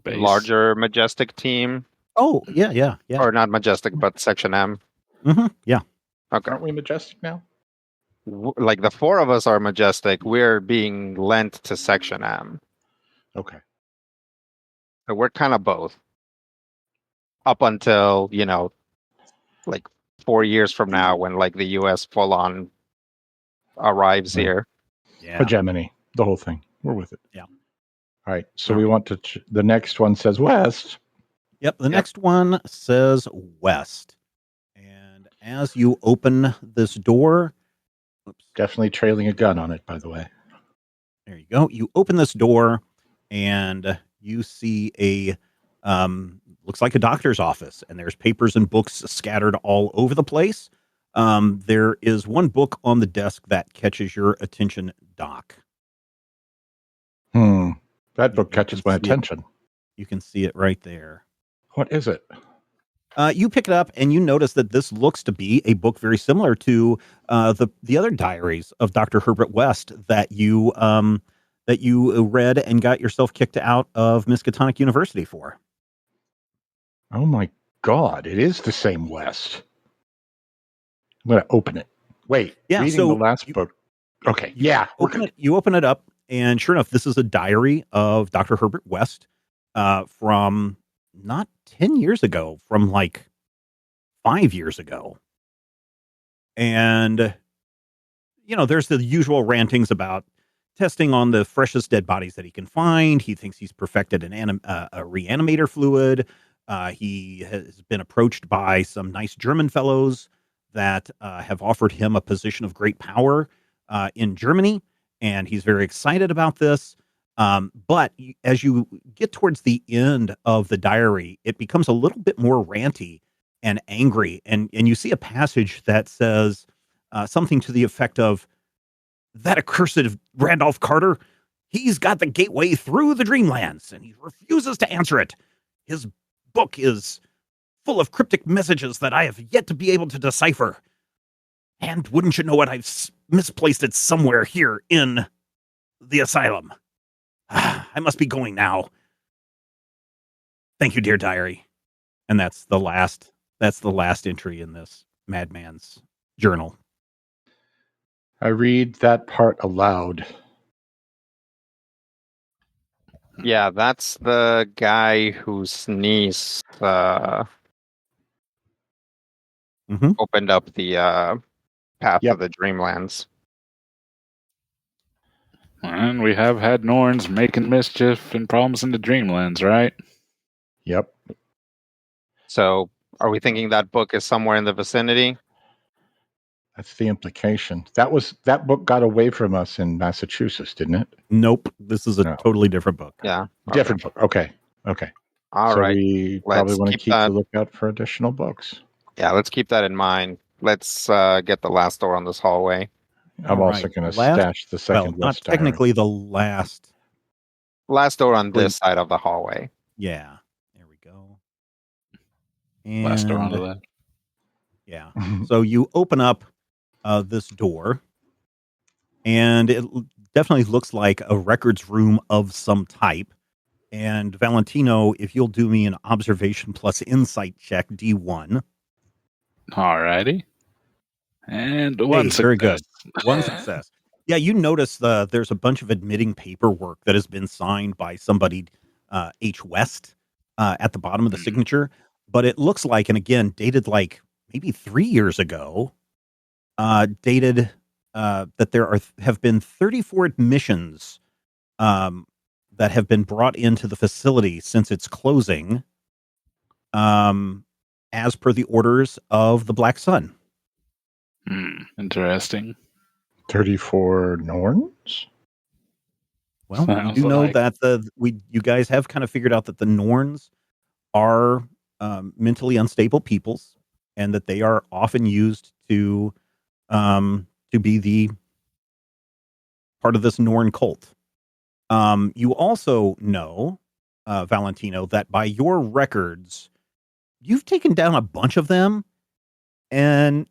larger Majestic team? Oh, yeah. Or not Majestic, but Section M. Mm-hmm. Yeah. Okay. Aren't we Majestic now? The 4 of us are Majestic. We're being lent to Section M. Okay. So we're kind of both. Up until, 4 years from now when the U.S. full on arrives here. Yeah. Hegemony. The whole thing. We're with it. Yeah. All right. So we want to... the next one says West. Yep. The next one says West. And as you open this door... Definitely trailing a gun on it, by the way. There you go. You open this door and you see a looks like a doctor's office, and there's papers and books scattered all over the place. There is one book on the desk that catches your attention, Doc. That book catches my attention. You can see it right there. What is it? You pick it up and you notice that this looks to be a book very similar to the other diaries of Dr. Herbert West that you read and got yourself kicked out of Miskatonic University for. Oh my God! It is the same West. I'm going to open it. Wait, reading the last book. Okay, You open it up, and sure enough, this is a diary of Dr. Herbert West from not 10 years ago, from like 5 years ago. And, there's the usual rantings about testing on the freshest dead bodies that he can find. He thinks he's perfected a reanimator fluid. He has been approached by some nice German fellows that have offered him a position of great power in Germany, and he's very excited about this. But as you get towards the end of the diary, it becomes a little bit more ranty and angry, and you see a passage that says something to the effect of, "That accursed Randolph Carter, he's got the gateway through the Dreamlands, and he refuses to answer it. His book is full of cryptic messages that I have yet to be able to decipher. And wouldn't you know it, I've misplaced it somewhere here in the asylum. I must be going now. Thank you, dear diary." And that's the last entry in this madman's journal. I read that part aloud. Yeah, that's the guy whose niece opened up the path to the Dreamlands. And we have had Norns making mischief and problems in the Dreamlands, right? Yep. So, are we thinking that book is somewhere in the vicinity? That's the implication. That book got away from us in Massachusetts, didn't it? Nope. This is a totally different book. Yeah. Different book. Okay. All right. We probably want to keep a lookout for additional books. Yeah, let's keep that in mind. Let's get the last door on this hallway. I'm also going to stash the second not West diary. Technically the last door on this side of the hallway. Yeah. There we go. And last door on the left. Yeah. So you open up this door, and it definitely looks like a records room of some type. And Valentino, if you'll do me an observation plus insight check, D1. Alrighty. And one success. Very good. One success. Yeah, you notice there's a bunch of admitting paperwork that has been signed by somebody, H. West, at the bottom of the signature. But it looks like, and again, dated like maybe 3 years ago, dated that there have been 34 admissions that have been brought into the facility since its closing, as per the orders of the Black Sun. Interesting. 34 Norns? Well, you do know that you guys have kind of figured out that the Norns are mentally unstable peoples, and that they are often used to be the part of this Norn cult. You also know, Valentino, that by your records, you've taken down a bunch of them, and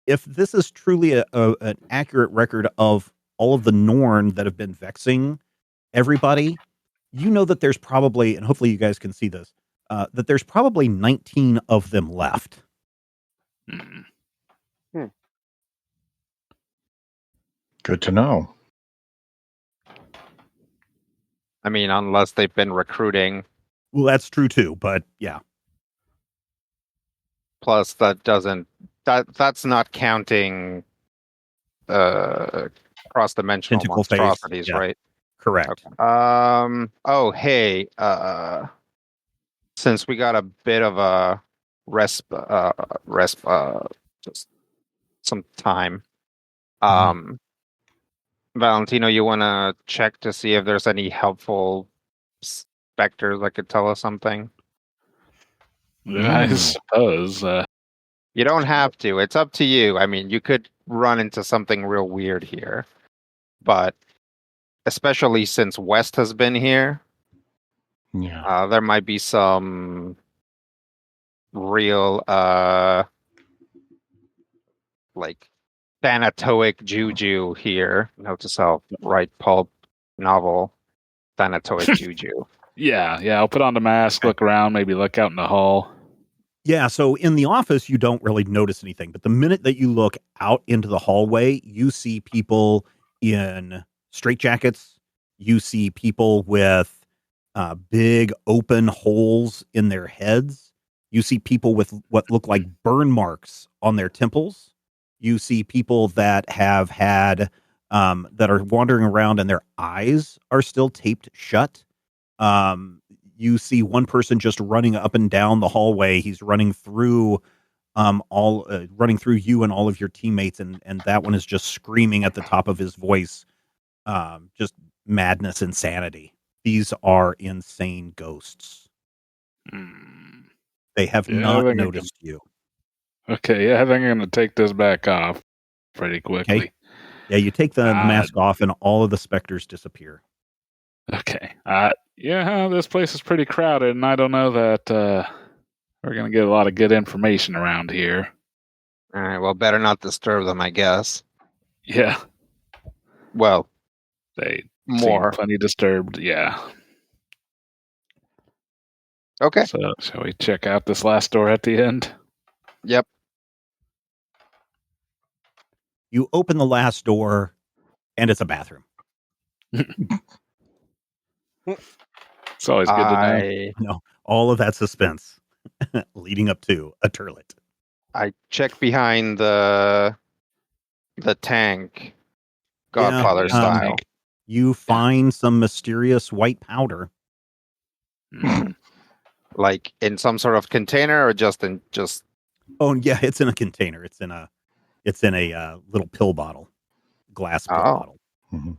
if this is truly an accurate record of all of the Norn that have been vexing everybody, you know that there's probably, and hopefully you guys can see this, that there's probably 19 of them left. Good to know. I mean, unless they've been recruiting. Well, that's true too, but yeah. Plus, that's not counting cross-dimensional monstrosities, right? Correct. Okay. Oh, hey. Since we got a bit of a just some time. Valentino, you want to check to see if there's any helpful specters that could tell us something? I suppose. You don't have to. It's up to you. I mean, you could run into something real weird here, but especially since West has been here, Yeah. there might be some real like Thanatoic juju here. Note to self: write pulp novel Thanatoic juju. Yeah. I'll put on the mask, look around, maybe look out in the hall. Yeah, so in the office, you don't really notice anything. But the minute that you look out into the hallway, you see people in straitjackets. You see people with big open holes in their heads. You see people with what look like burn marks on their temples. You see people that have had, that are wandering around and their eyes are still taped shut. You see one person just running up and down the hallway. He's running through running through you and all of your teammates, and that one is just screaming at the top of his voice, just madness, insanity. These are insane ghosts. They have not noticed you. Okay, yeah, I think I'm going to take this back off pretty quickly. Okay. Yeah, you take the mask off, and all of the specters disappear. Okay. Yeah, this place is pretty crowded, and I don't know that we're going to get a lot of good information around here. All right, well, better not disturb them, I guess. Yeah. Well, they more. seem plenty disturbed, yeah. Okay. So, shall we check out this last door at the end? Yep. You open the last door, and it's a bathroom. It's always good to know. All of that suspense leading up to a turlet. I check behind the tank, Godfather style. You find some mysterious white powder. Like in some sort of container, or just? Oh yeah, it's in a container. It's in a little pill bottle, glass pill bottle. Mm-hmm.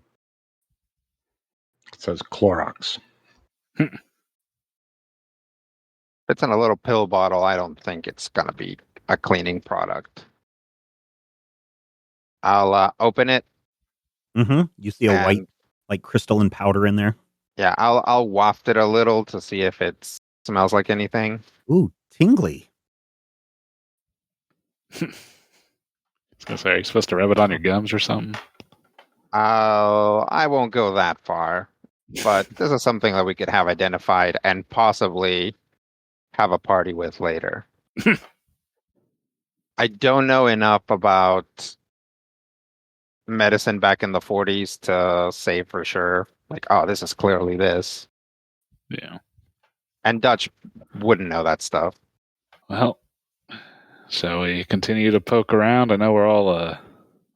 It says Clorox. If it's in a little pill bottle, I don't think it's gonna be a cleaning product. I'll open it. Mm-hmm. You see a white, like crystalline powder in there. Yeah, I'll waft it a little to see if it smells like anything. Ooh, tingly. I was gonna say, are you supposed to rub it on your gums or something? I won't go that far, but this is something that we could have identified and possibly have a party with later. I don't know enough about medicine back in the 40s to say for sure, like, oh, this is clearly this. Yeah. And Dutch wouldn't know that stuff. Well, shall we continue to poke around? I know we're all a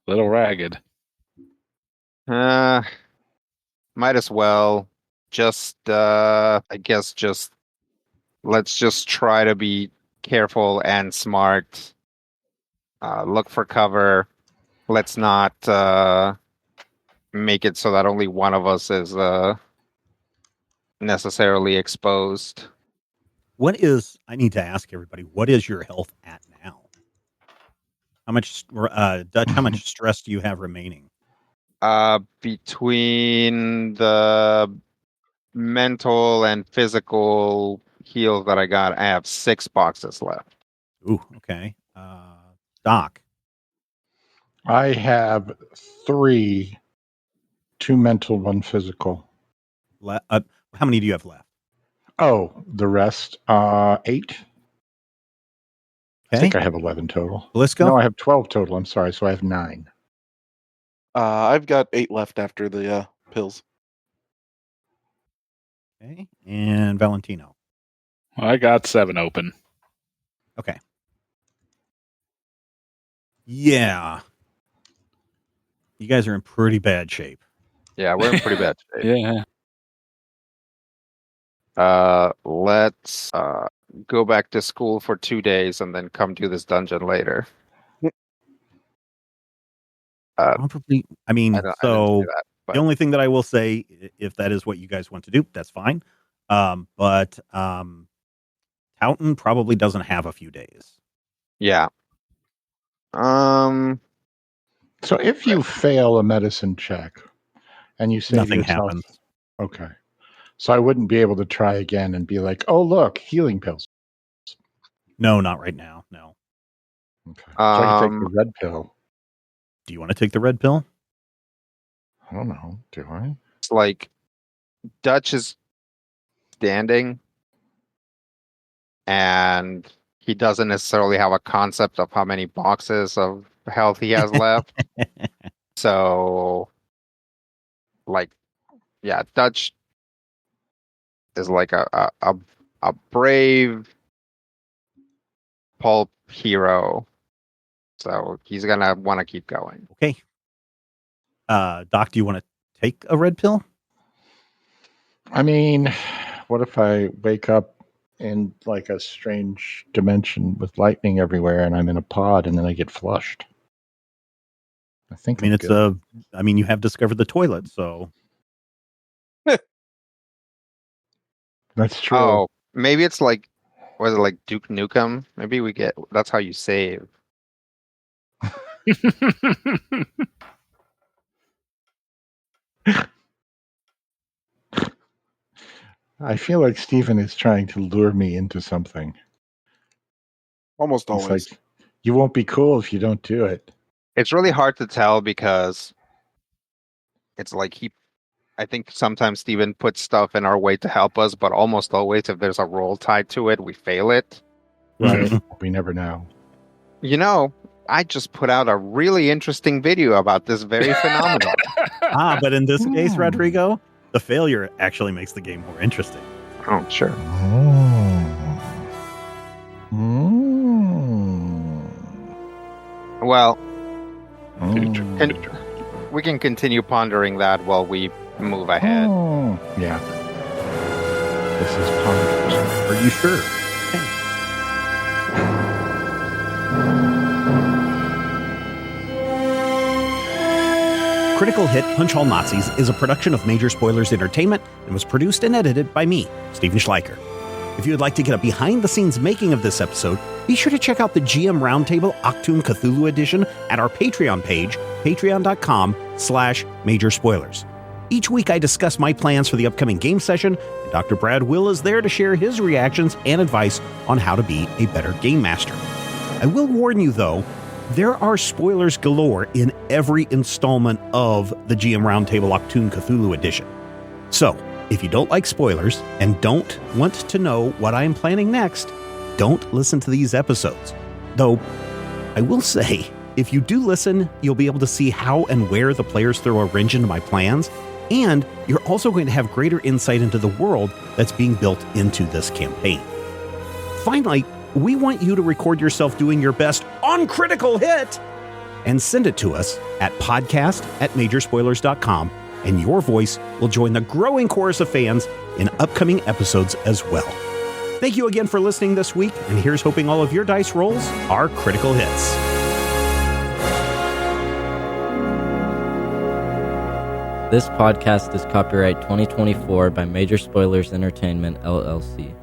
little ragged. Might as well. Just, I guess, let's just try to be careful and smart. Look for cover. Let's not make it so that only one of us is necessarily exposed. I need to ask everybody, what is your health at now? How much, Dutch, how much stress do you have remaining? Between the mental and physical heals that I got, I have 6 boxes left. Ooh, okay. Doc. I have 3, 2 mental, 1 physical. How many do you have left? Oh, the rest, 8. Okay. I think I have 11 total. Blisco? No, I have 12 total. I'm sorry. So I have 9. I've got 8 left after the pills. Okay. And Valentino? Well, I got 7 open. Okay. Yeah. You guys are in pretty bad shape. Yeah, we're in pretty bad shape. Yeah. Let's go back to school for 2 days and then come do this dungeon later. Probably. I mean, I didn't so say that, but the only thing that I will say, if that is what you guys want to do, that's fine. But Houghton probably doesn't have a few days. Yeah. So if you fail a medicine check and you say Nothing to yourself, happens. okay, so I wouldn't be able to try again and be like, oh, look, healing pills. No, not right now. No. Okay. So I can take the red pill. Do you want to take the red pill? I don't know. Do I? It's like Dutch is standing and he doesn't necessarily have a concept of how many boxes of health he has left. So, like, yeah, Dutch is like a brave pulp hero. So he's gonna want to keep going. Okay. Doc, do you want to take a red pill? I mean, what if I wake up in like a strange dimension with lightning everywhere and I'm in a pod and then I get flushed? I think I mean, you have discovered the toilet, so. That's true. Oh, maybe it's like, was it like Duke Nukem? Maybe that's how you save. I feel like Stephen is trying to lure me into something. Almost It's always. like, you won't be cool if you don't do it. It's really hard to tell because it's like I think sometimes Steven puts stuff in our way to help us, but almost always if there's a roll tied to it, we fail it. Right. We never know. You know, I just put out a really interesting video about this very phenomenon. But in this case, Rodrigo, the failure actually makes the game more interesting. Oh, sure. Well, we can continue pondering that while we move ahead. Yeah. This is ponders. Are you sure? Critical Hit Punch All Nazis is a production of Major Spoilers Entertainment and was produced and edited by me, Stephen Schleicher. If you would like to get a behind-the-scenes making of this episode, be sure to check out the GM Roundtable Octoon Cthulhu Edition at our Patreon page, patreon.com/Major Spoilers. Each week I discuss my plans for the upcoming game session, and Dr. Brad Will is there to share his reactions and advice on how to be a better game master. I will warn you, though, there are spoilers galore in every installment of the GM Roundtable Octoon Cthulhu Edition. So, if you don't like spoilers and don't want to know what I am planning next, don't listen to these episodes. Though, I will say, if you do listen, you'll be able to see how and where the players throw a wrench into my plans, and you're also going to have greater insight into the world that's being built into this campaign. Finally, we want you to record yourself doing your best on Critical Hit and send it to us at podcast@majorspoilers.com, and your voice will join the growing chorus of fans in upcoming episodes as well. Thank you again for listening this week, and here's hoping all of your dice rolls are critical hits. This podcast is copyright 2024 by Major Spoilers Entertainment, LLC.